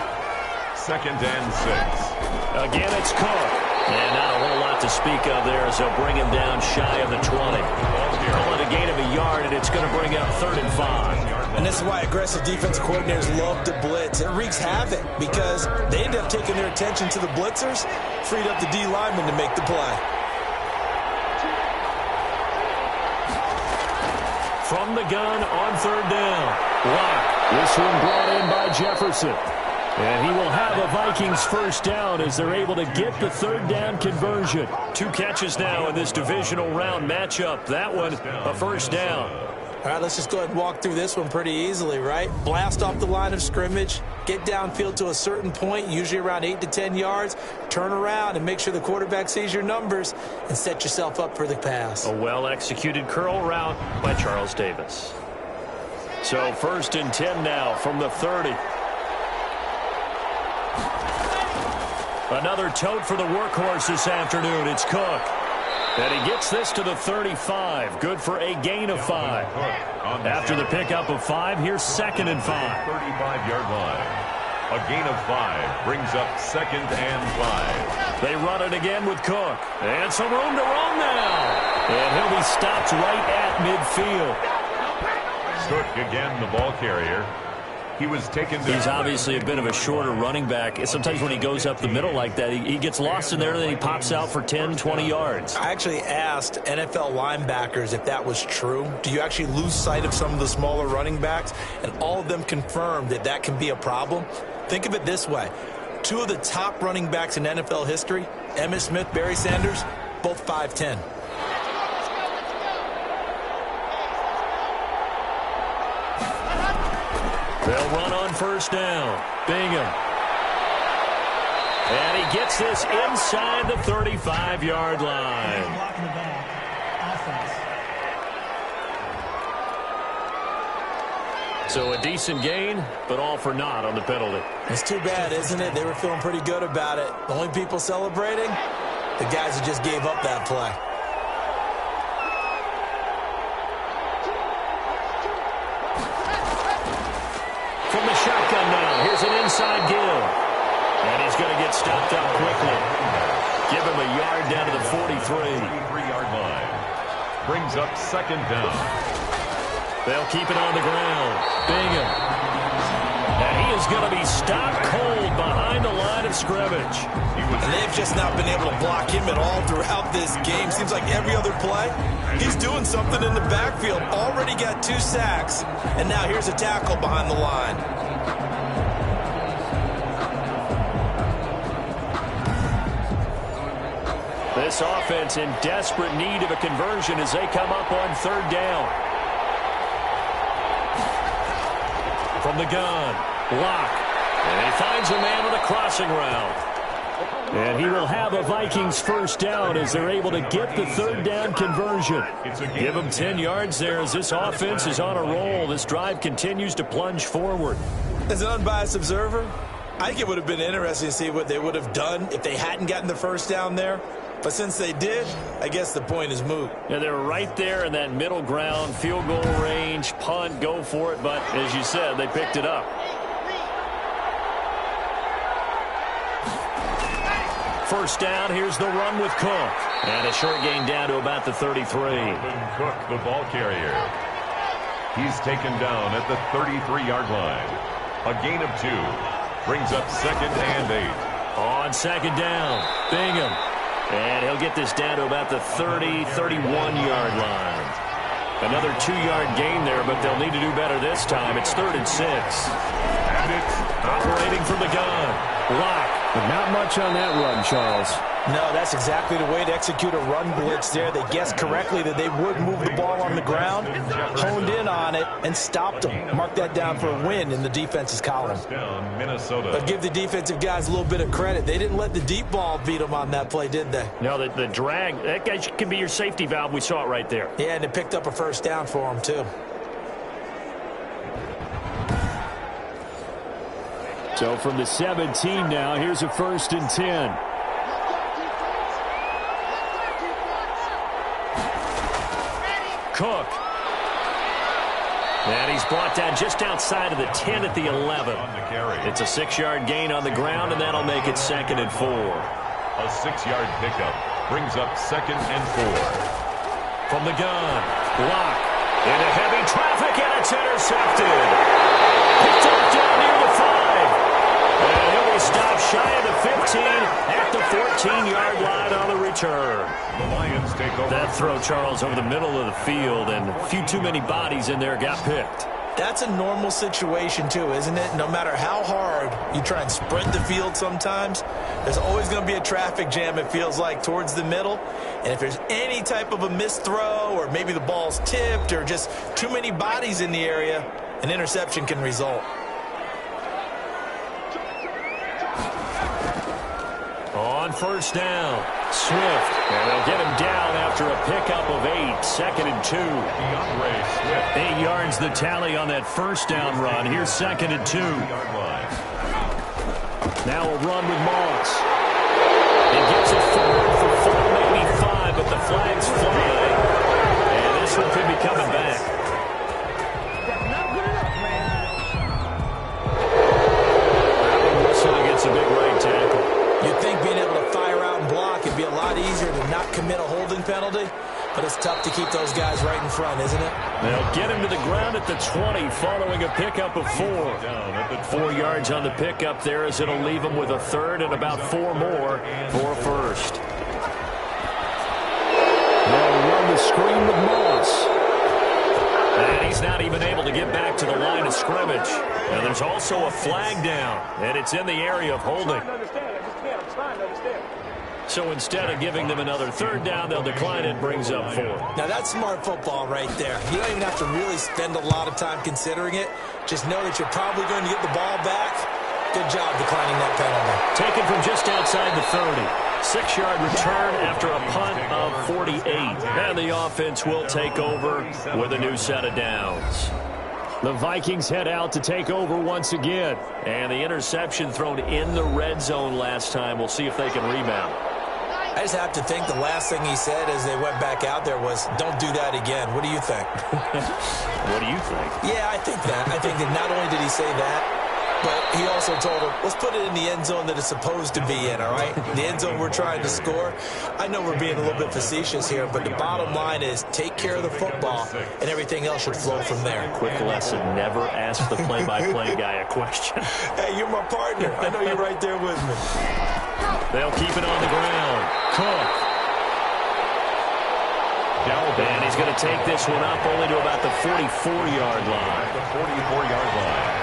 C: 2nd and 6.
A: Again, it's Cook. And not a whole lot to speak of there as they'll bring him down shy of the 20. Call it a gain of a yard, and it's going to bring up 3rd and 5.
B: And this is why aggressive defensive coordinators love to blitz. It wreaks havoc because they end up taking their attention to the blitzers, freed up the D lineman to make the play.
A: From the gun on 3rd down. Lock. This one brought in by Jefferson. And he will have a Vikings first down as they're able to get the 3rd down conversion. 2 catches now in this divisional round matchup. That one, a first down.
B: All right, let's just go ahead and walk through this one pretty easily, right? Blast off the line of scrimmage, get downfield to a certain point, usually around 8 to 10 yards, turn around and make sure the quarterback sees your numbers and set yourself up for the pass.
A: A well-executed curl route by Charles Davis. So 1st and 10 now from the 30. Another tote for the workhorse this afternoon. It's Cook. And he gets this to the 35. Good for a gain of 5. After the pickup of 5, here's 2nd and 5.
C: 35-yard line. A gain of 5 brings up 2nd and 5.
A: They run it again with Cook. And some room to run now. And he'll be stopped right at midfield.
C: Cook again, the ball carrier. He was taken down.
A: He's obviously a bit of a shorter running back. Sometimes when he goes up the middle like that, he gets lost in there and then he pops out for 10, 20 yards.
B: I actually asked NFL linebackers if that was true. Do you actually lose sight of some of the smaller running backs? And all of them confirmed that that can be a problem. Think of it this way. 2 of the top running backs in NFL history, Emmitt Smith, Barry Sanders, both 5'10".
A: They'll run on first down. Bingham. And he gets this inside the 35-yard line. So a decent gain, but all for naught on the penalty.
B: It's too bad, isn't it? They were feeling pretty good about it. The only people celebrating, the guys who just gave up that play.
A: From the shotgun now, here's an inside give. And he's going to get stopped up quickly. Give him a yard down to the 43-yard
C: line. Brings up 2nd down.
A: They'll keep it on the ground. Bingham. And he is going to be stopped cold behind the line of scrimmage.
B: And they've just not been able to block him at all throughout this game. Seems like every other play, he's doing something in the backfield. Already got 2 sacks. And now here's a tackle behind the line.
A: This offense in desperate need of a conversion as they come up on 3rd down. From the gun, Lock. And he finds a man on a crossing route. And he will have a Vikings first down as they're able to get the 3rd down conversion. Give him 10 yards there as this offense is on a roll. This drive continues to plunge forward.
B: As an unbiased observer, I think it would have been interesting to see what they would have done if they hadn't gotten the first down there. But since they did, I guess the point is moot.
A: Yeah, they were right there in that middle ground, field goal range, punt, go for it. But as you said, they picked it up. First down, here's the run with Cook. And a short gain down to about the 33.
C: Cook, the ball carrier. He's taken down at the 33-yard line. A gain of 2. Brings up 2nd and 8.
A: On 2nd down, Bingham. And he'll get this down to about the 30, 31-yard line. Another 2-yard gain there, but they'll need to do better this time. It's 3rd and 6.
C: And it's
A: Operating from the gun. Lock.
E: But not much on that run, Charles.
B: No, that's exactly the way to execute a run blitz there. They guessed correctly that they would move the ball on the ground, honed in on it, and stopped them. Mark that down for a win in the defense's column.
C: down Minnesota.
B: But give the defensive guys a little bit of credit. They didn't let the deep ball beat them on that play, did they?
A: No, the drag, that guy can be your safety valve. We saw it right there.
B: Yeah, and they picked up a first down for them, too.
E: So from the 17 now, here's a 1st and 10.
A: Cook. And he's brought down just outside of the 10 at the 11. It's a 6-yard gain on the ground, and that'll make it 2nd and 4.
C: A 6-yard pickup brings up 2nd and 4.
A: From the gun, Lock. Into heavy traffic, and it's intercepted. Picked up down near the 5. And he'll be stopped shy of the 15 at the 14-yard line on the return.
C: The Lions take over.
A: That throw, Charles, over the middle of the field, and a few too many bodies in there got picked.
B: That's a normal situation, too, isn't it? No matter how hard you try and spread the field sometimes, there's always going to be a traffic jam, it feels like, towards the middle. And if there's any type of a missed throw, or maybe the ball's tipped, or just too many bodies in the area, an interception can result.
A: On first down, Swift. And they'll get him down after a pickup of 8, 2nd and 2.
C: Swift.
A: 8 yards the tally on that first down run. Here's 2nd and 2. Now a run with Moss. He gets it forward for 4, maybe 5, but the flag's flying. And this one could be coming back. Whistle against a big right tackle.
B: You'd think being able to fire out and block would be a lot easier to not commit a holding penalty, but it's tough to keep those guys right in front, isn't it?
A: They'll get him to the ground at the 20 following a pickup of 4. 4 yards on the pickup there as it'll leave him with a 3rd and about 4 more for a first.
E: They'll run the screen with Moss.
A: And he's not even able to get back to the line of scrimmage. And there's also a flag down, and it's in the area of holding. So instead of giving them another 3rd down, they'll decline it, brings up 4.
B: Now, that's smart football right there. You don't even have to really spend a lot of time considering it. Just know that you're probably going to get the ball back. Good job declining that penalty.
A: Taken from just outside the 30. 6-yard return after a punt of 48. And the offense will take over with a new set of downs.
E: The Vikings head out to take over once again.
A: And the interception thrown in the red zone last time. We'll see if they can rebound.
B: I just have to think the last thing he said as they went back out there was, don't do that again. What do you think?
A: What do you think?
B: Yeah, I think that. I think that not only did he say that, but he also told him, let's put it in the end zone that it's supposed to be in, all right? The end zone we're trying to score. I know we're being a little bit facetious here, but the bottom line is take care of the football, and everything else should flow from there.
A: Quick lesson, never ask the play-by-play guy a question.
B: Hey, you're my partner. I know you're right there with me.
A: They'll keep it on the ground. Cook. And he's going to take this one up only to about the 44-yard line.
C: The 44-yard line.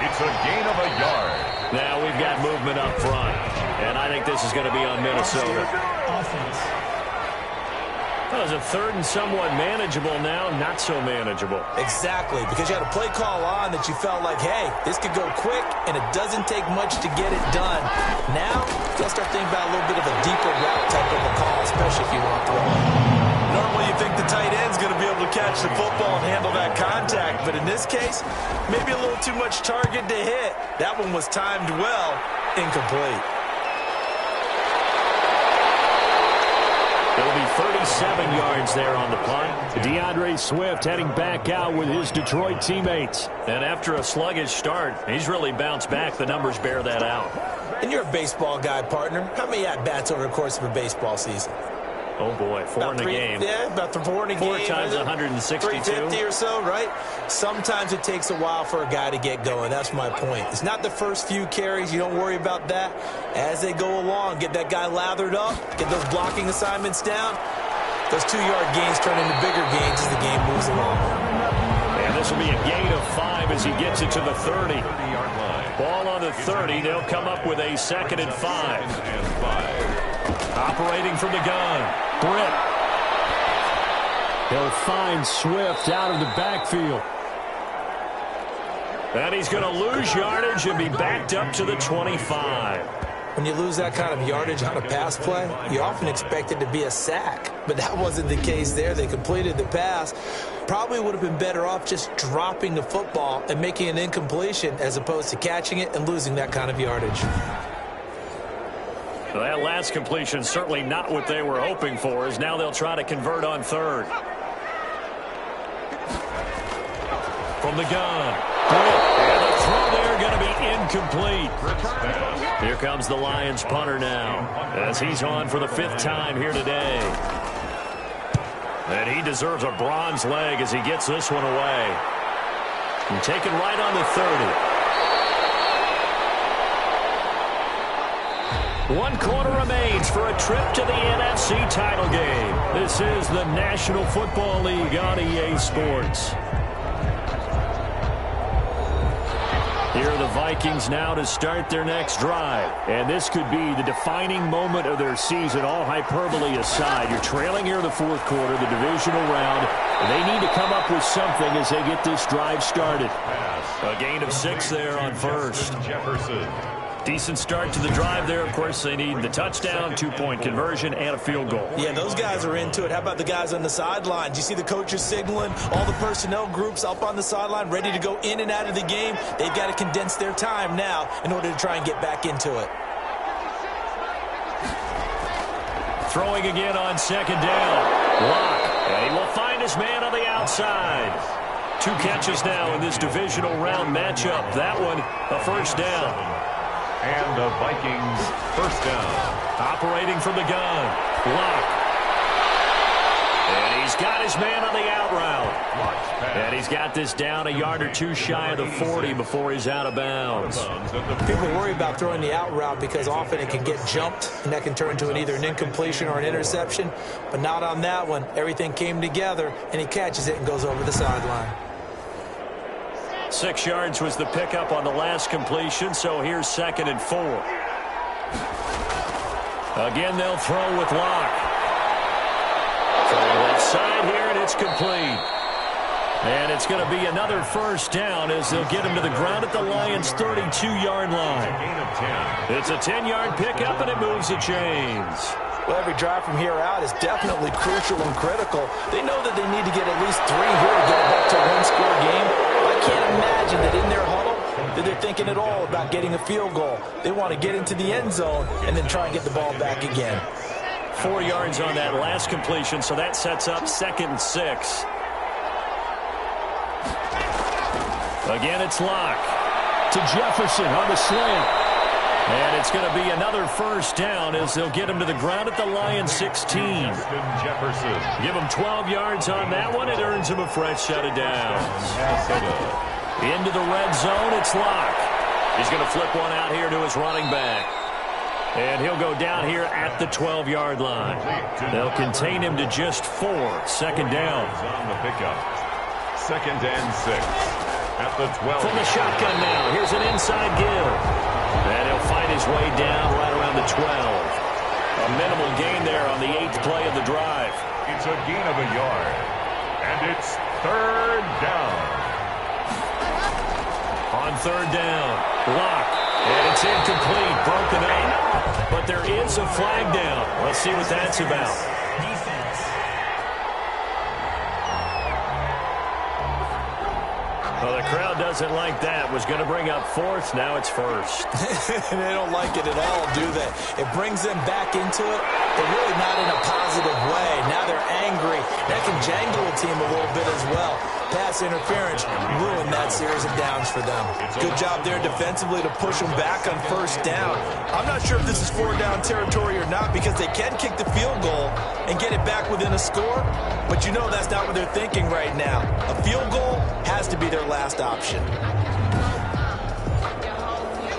C: It's a gain of a yard.
A: Now we've got movement up front. And I think this is going to be on Minnesota. That was a 3rd and somewhat manageable now, not so manageable.
B: Exactly, because you had a play call on that you felt like, hey, this could go quick, and it doesn't take much to get it done. Now, you'll start thinking about a little bit of a deeper route type of a call, especially if you want to throw it. Normally, you think the tight end's going to be able able to catch the football and handle that contact. But in this case, maybe a little too much target to hit. That one was timed well, incomplete.
E: It'll be 37 yards there on the punt. DeAndre Swift heading back out with his Detroit teammates.
A: And after a sluggish start, he's really bounced back. The numbers bear that out.
B: And you're a baseball guy, partner. How many at-bats over the course of a baseball season?
A: Oh, boy, four in a game.
B: Yeah, about 4 in a game.
A: 4 times 162.
B: 350 or so, right? Sometimes it takes a while for a guy to get going. That's my point. It's not the first few carries. You don't worry about that. As they go along, get that guy lathered up, get those blocking assignments down. Those 2-yard gains turn into bigger gains as the game moves along.
E: And this will be a gain of 5 as he gets it to the 30.
A: Ball on the 30. They'll come up with a 2nd and 5.
E: Operating from the gun. Britt. He'll find Swift out of the backfield.
A: And he's going to lose yardage and be backed up to the 25.
B: When you lose that kind of yardage on a pass play, you often expect it to be a sack. But that wasn't the case there. They completed the pass. Probably would have been better off just dropping the football and making an incompletion as opposed to catching it and losing that kind of yardage.
A: Well, that last completion certainly not what they were hoping for, as now they'll try to convert on 3rd. From the gun. And the throw there going to be incomplete. Here comes the Lions punter now, as he's on for the 5th time here today. And he deserves a bronze leg as he gets this one away. And taken right on the 30. 1 quarter remains for a trip to the NFC title game. This is the National Football League on EA Sports. Here are the Vikings now to start their next drive. And this could be the defining moment of their season, all hyperbole aside. You're trailing here in the 4th quarter, the divisional round. And they need to come up with something as they get this drive started. A gain of 6 there on 1st.
C: Jefferson.
A: Decent start to the drive there. Of course, they need the touchdown, 2-point conversion, and a field goal.
B: Yeah, those guys are into it. How about the guys on the sidelines? You see the coaches signaling, all the personnel groups up on the sideline ready to go in and out of the game. They've got to condense their time now in order to try and get back into it.
A: Throwing again on 2nd down. Lock. And he will find his man on the outside. 2 catches now in this divisional round matchup. That one, a 1st down.
C: And the Vikings 1st down.
A: Operating from the gun. Lock. And he's got his man on the out route. And he's got this down a yard or 2 shy of the 40 before he's out of bounds.
B: People worry about throwing the out route because often it can get jumped, and that can turn into either an incompletion or an interception. But not on that one. Everything came together, and he catches it and goes over the sideline.
A: 6 yards was the pickup on the last completion, so here's 2nd and 4. Again, they'll throw with Lock. From the left side here, and it's complete. And it's going to be another 1st down as they'll get him to the ground at the Lions' 32-yard line. It's a 10-yard pickup, and it moves the chains.
B: Well, every drive from here out is definitely crucial and critical. They know that they need to get at least 3 here to get it back to a 1-score game. I can't imagine that in their huddle that they're thinking at all about getting a field goal. They want to get into the end zone and then try and get the ball back again.
A: 4 yards on that last completion, so that sets up 2nd and 6. Again, it's Lock.
E: To Jefferson on the slant.
A: And it's going to be another 1st down as they'll get him to the ground at the Lions' 16.
C: Jefferson.
A: Give him 12 yards on that one. It earns him a fresh set of downs. Into the red zone, it's Lock. He's going to flip one out here to his running back. And he'll go down here at the 12-yard line. They'll contain him to just 4. 2nd down.
C: On the pickup. 2nd and 6. At the 12.
A: From the shotgun now, here's an inside give. And he'll find his way down right around the 12. A minimal gain there on the 8th play of the drive.
C: It's a gain of a yard. And it's 3rd down.
A: On 3rd down, Lock. And it's incomplete, broken up. But there is a flag down. Let's see what that's about.
E: Well, the crowd doesn't like that. Was going to bring up fourth. Now it's first.
B: They don't like it at all, do they? It brings them back into it, but really not in a positive way. Now they're angry. That can jangle a team a little bit as well. Pass interference ruined that series of downs for them. Good job there defensively to push them back on first down. I'm not sure if this is 4-down territory or not because they can kick the field goal and get it back within a score, but you know that's not what they're thinking right now. A field goal has to be their last option.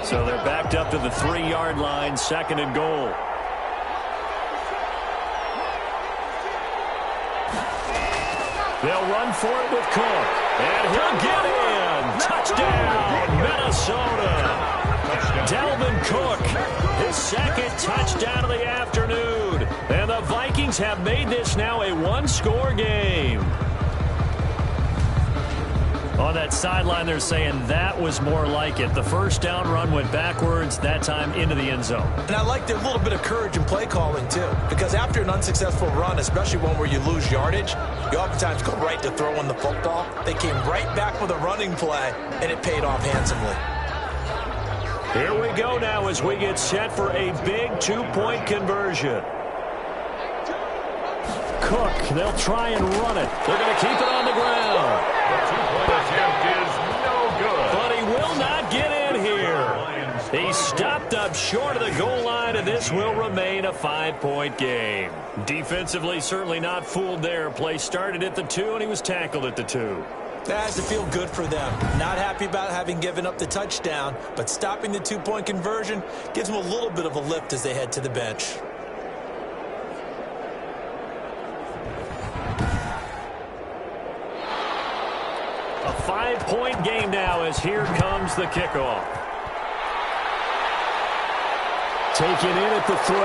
E: So they're backed up to the 3-yard line, second and goal. They'll run for it with Cook. And he'll get in. Touchdown, Minnesota. Dalvin Cook, his second touchdown of the afternoon. And the Vikings have made this now a one-score game. On that sideline, they're saying that was more like it. The first down run went backwards, that time into the end zone.
B: And I like their little bit of courage in play calling, too. Because after an unsuccessful run, especially one where you lose yardage, you oftentimes go right to throwing the football. They came right back with a running play, and it paid off handsomely.
E: Here we go now as we get set for a big 2-point conversion. Cook, they'll try and run it. They're going to keep it on the ground.
C: The 2-point attempt is no good.
E: But he will not get in here. He stopped up short of the goal line, and this will remain a 5-point game. Defensively, certainly not fooled there. Play started at the 2, and he was tackled at the 2.
B: That has to feel good for them. Not happy about having given up the touchdown, but stopping the 2-point conversion gives them a little bit of a lift as they head to the bench.
E: A 5-point game now as here comes the kickoff. Taken in at the 3.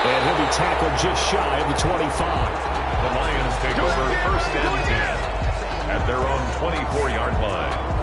E: And he'll be tackled just shy of the 25.
C: The Lions take over first and 10 at their own 24-yard line.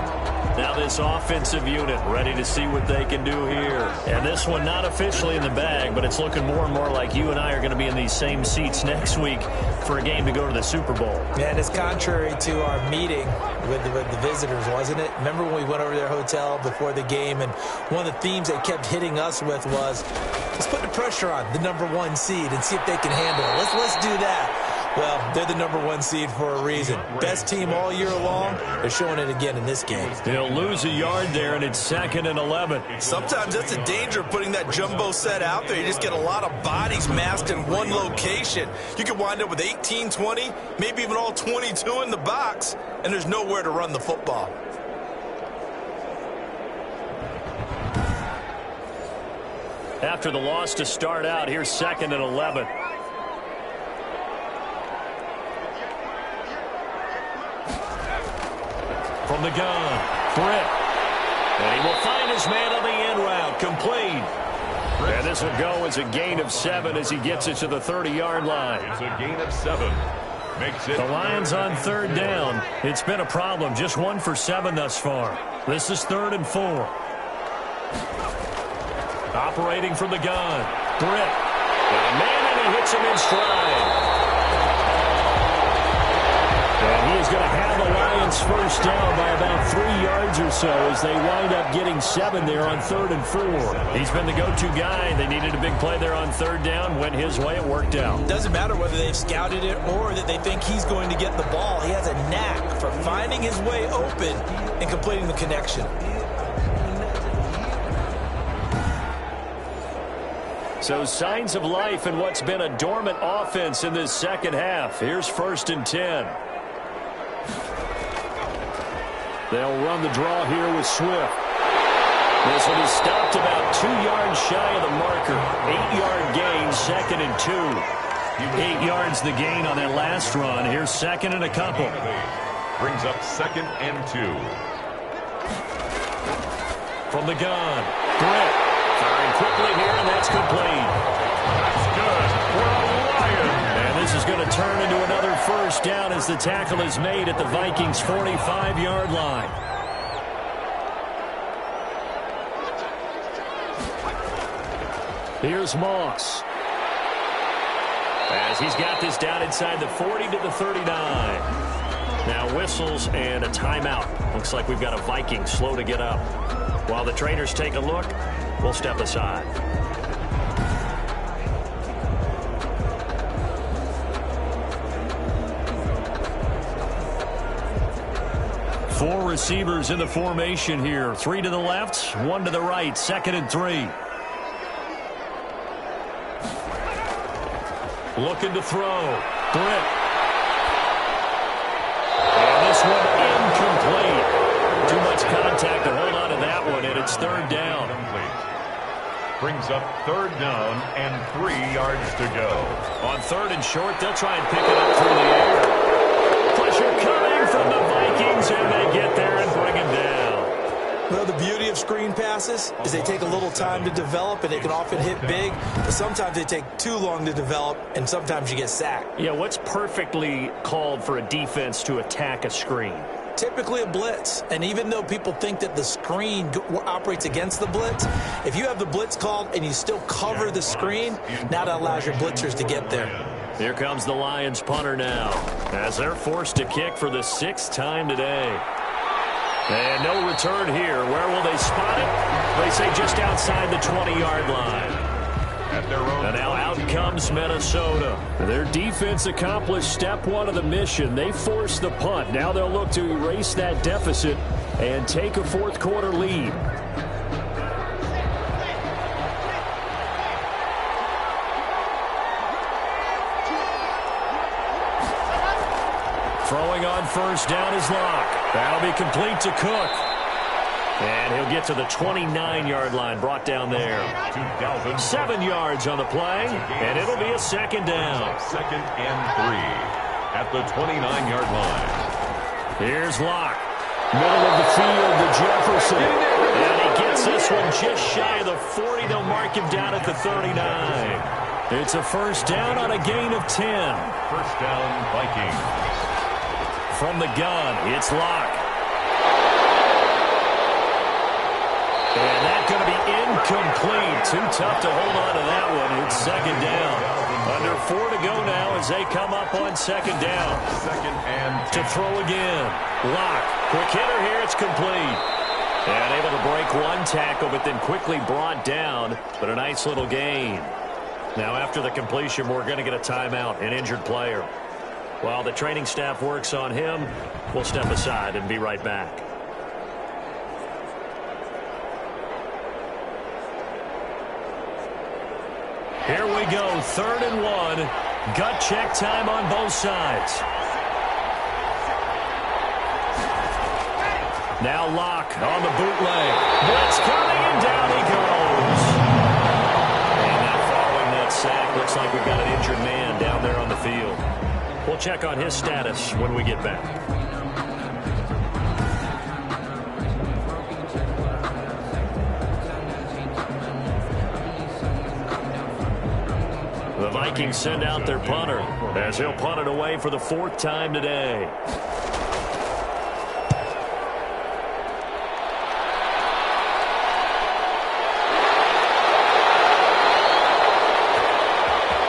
E: Now this offensive unit ready to see what they can do here. And this one not officially in the bag, but it's looking more and more like you and I are going to be in these same seats next week for a game to go to the Super Bowl.
B: And it's contrary to our meeting with the visitors, wasn't it? Remember when we went over to their hotel before the game, and one of the themes they kept hitting us with was, let's put the pressure on the #1 seed and see if they can handle it. Let's do that. Well, they're the #1 seed for a reason. Best team all year long. They're showing it again in this game.
E: They'll lose a yard there, and it's 2nd and 11.
B: Sometimes that's the danger of putting that jumbo set out there. You just get a lot of bodies massed in one location. You could wind up with 18, 20, maybe even all 22 in the box, and there's nowhere to run the football.
E: After the loss to start out, here's 2nd and 11. From the gun, Britt. And he will find his man on the end route, complete. And this will go as a gain of 7 as he gets it to the 30-yard line.
C: It's a gain of 7. Makes it
E: the Lions on 3rd down. It's been a problem. Just 1 for 7 thus far. This is 3rd and 4. Operating from the gun, Britt. And man, and he hits him in stride. And he is going to have the Lions first down by about 3 yards or so as they wind up getting 7 there on 3rd and 4. He's been the go-to guy. They needed a big play there on 3rd down. Went his way. It worked out.
B: Doesn't matter whether they've scouted it or that they think he's going to get the ball. He has a knack for finding his way open and completing the connection.
E: So signs of life in what's been a dormant offense in this second half. Here's 1st and 10. They'll run the draw here with Swift. This will be stopped about 2 yards shy of the marker. 8-yard gain, 2nd and 2. 8 yards the gain on that last run. Here's 2nd and a couple.
C: Brings up 2nd and 2.
E: From the gun, Britt. Firing quickly here, and that's complete.
C: That's good for a Lion.
E: And this is going to turn into another first down as the tackle is made at the Vikings' 45-yard line. Here's Moss. As he's got this down inside the 40 to the 39. Now whistles and a timeout. Looks like we've got a Viking slow to get up. While the trainers take a look, we'll step aside. Four receivers in the formation here. 3 to the left, 1 to the right. 2nd and 3. Looking to throw. Britt. And this one incomplete. Too much contact to hold on to that one, and it's 3rd down.
C: Brings up 3rd down and 3 yards to go.
E: On 3rd and short, they'll try and pick it up through the air. Pressure coming from the Vikings, and they get there and bring him down.
B: Well, the beauty of screen passes is they take a little time to develop, and they can often hit big, but sometimes they take too long to develop, and sometimes you get sacked.
E: Yeah, what's perfectly called for a defense to attack a screen?
B: Typically a blitz, and even though people think that the screen operates against the blitz, if you have the blitz called and you still cover the screen, now that allows your blitzers to get there.
E: Here comes the Lions punter now, as they're forced to kick for the 6th time today. And no return here. Where will they spot it? They say just outside the 20-yard line. And now out comes Minnesota. Their defense accomplished step 1 of the mission. They forced the punt. Now they'll look to erase that deficit and take a 4th quarter lead. Throwing on 1st down is Locke. That'll be complete to Cook. And he'll get to the 29-yard line, brought down there. 7 yards on the play, and it'll be a 2nd down.
C: 2nd and 3 at the 29-yard line.
E: Here's Locke. Middle of the field to Jefferson. And he gets this one just shy of the 40. They'll mark him down at the 39. It's a 1st down on a gain of 10.
C: 1st down, Vikings.
E: From the gun, it's Locke. And that's going to be incomplete. Too tough to hold on to that one. It's 2nd down. Under 4 to go now as they come up on 2nd down.
C: 2nd and 10.
E: To throw again. Locke. Quick hitter here. It's complete. And able to break 1 tackle, but then quickly brought down. But a nice little gain. Now after the completion, we're going to get a timeout, an injured player. While the training staff works on him, we'll step aside and be right back. Here we go, 3rd and 1. Gut check time on both sides. Now Locke on the bootleg. Blitz coming, and down he goes. And now following that sack, looks like we've got an injured man down there on the field. We'll check on his status when we get back. The Vikings send out their punter as he'll punt it away for the 4th time today.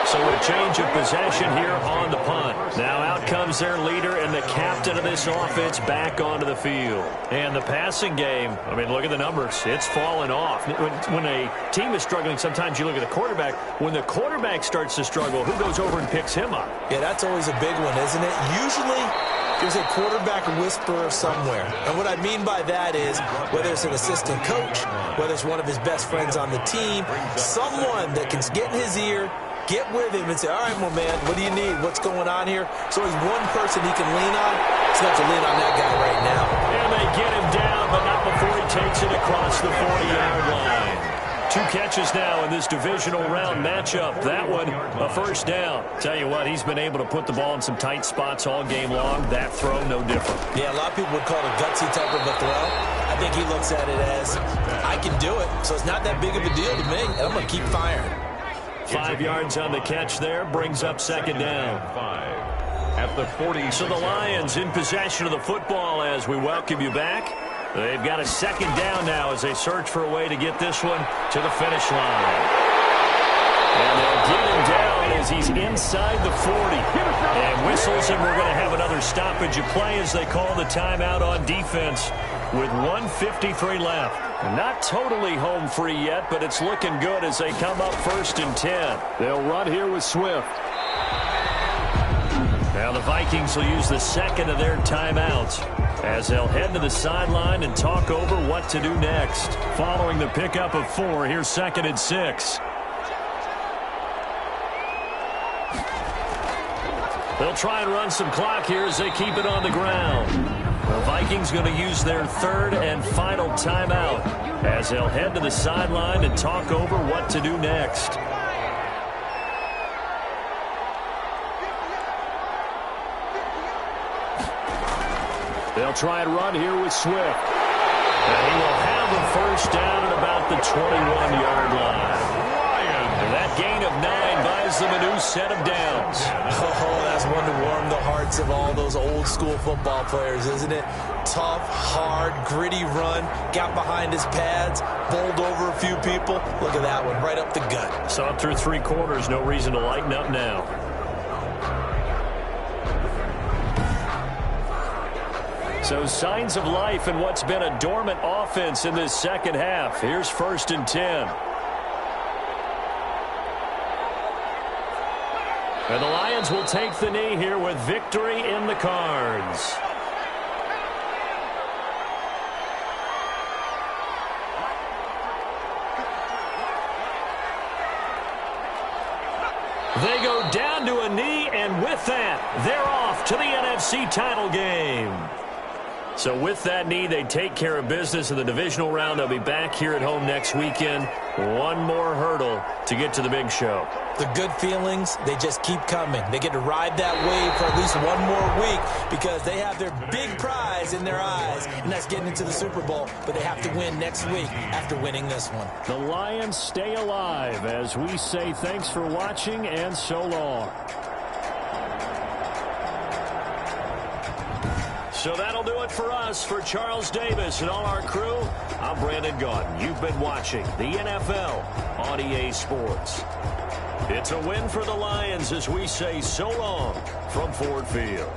E: So a change of possession here on the punt. Now out comes their leader and the captain of this offense back onto the field. And the passing game, I mean, look at the numbers. It's fallen off. When a team is struggling, sometimes you look at the quarterback. When the quarterback starts to struggle, who goes over and picks him up?
B: Yeah, that's always a big one, isn't it? Usually there's a quarterback whisperer somewhere. And what I mean by that is whether it's an assistant coach, whether it's one of his best friends on the team, someone that can get in his ear, get with him and say, all right, my man, what do you need? What's going on here? So he's one person he can lean on. He's going to have to lean on that guy right now.
E: And they get him down, but not before he takes it across the 40-yard line. 2 catches now in this divisional round matchup. That one, a 1st down. Tell you what, he's been able to put the ball in some tight spots all game long. That throw, no different.
B: Yeah, a lot of people would call it a gutsy type of a throw. I think he looks at it as, I can do it, so it's not that big of a deal to me, and I'm going to keep firing.
E: 5 yards on the catch there, brings up 2nd down.
C: 5 at the 40.
E: So the Lions in possession of the football as we welcome you back. They've got a 2nd down now as they search for a way to get this one to the finish line. And they'll get him down as he's inside the 40. And whistles, and we're going to have another stoppage of play as they call the timeout on defense with 1:53 left. Not totally home free yet, but it's looking good as they come up 1st and 10. They'll run here with Swift. Now the Vikings will use the second of their timeouts as they'll head to the sideline and talk over what to do next. Following the pickup of 4, here's 2nd and 6. They'll try and run some clock here as they keep it on the ground. The Vikings going to use their 3rd and final timeout as they'll head to the sideline and talk over what to do next. They'll try and run here with Swift. And he will have the 1st down at about the 21-yard line. And that gain of 9 buys them a new set of downs.
B: Oh, that's one to warm the hearts of all those old-school football players, isn't it? Tough, hard, gritty run, got behind his pads, bowled over a few people. Look at that one, right up the gut.
E: Saw it through 3 quarters, no reason to lighten up now. So signs of life in what's been a dormant offense in this second half. Here's 1st and 10. And the Lions will take the knee here with victory in the cards. They go down to a knee, and with that, they're off to the NFC title game. So with that knee, they take care of business in the divisional round. They'll be back here at home next weekend. One more hurdle to get to the big show.
B: The good feelings, they just keep coming. They get to ride that wave for at least one more week because they have their big prize in their eyes, and that's getting into the Super Bowl. But they have to win next week after winning this one.
E: The Lions stay alive as we say thanks for watching and so long. So that'll do it for us. For Charles Davis and all our crew, I'm Brandon Gaudin. You've been watching the NFL on EA Sports. It's a win for the Lions as we say so long from Ford Field.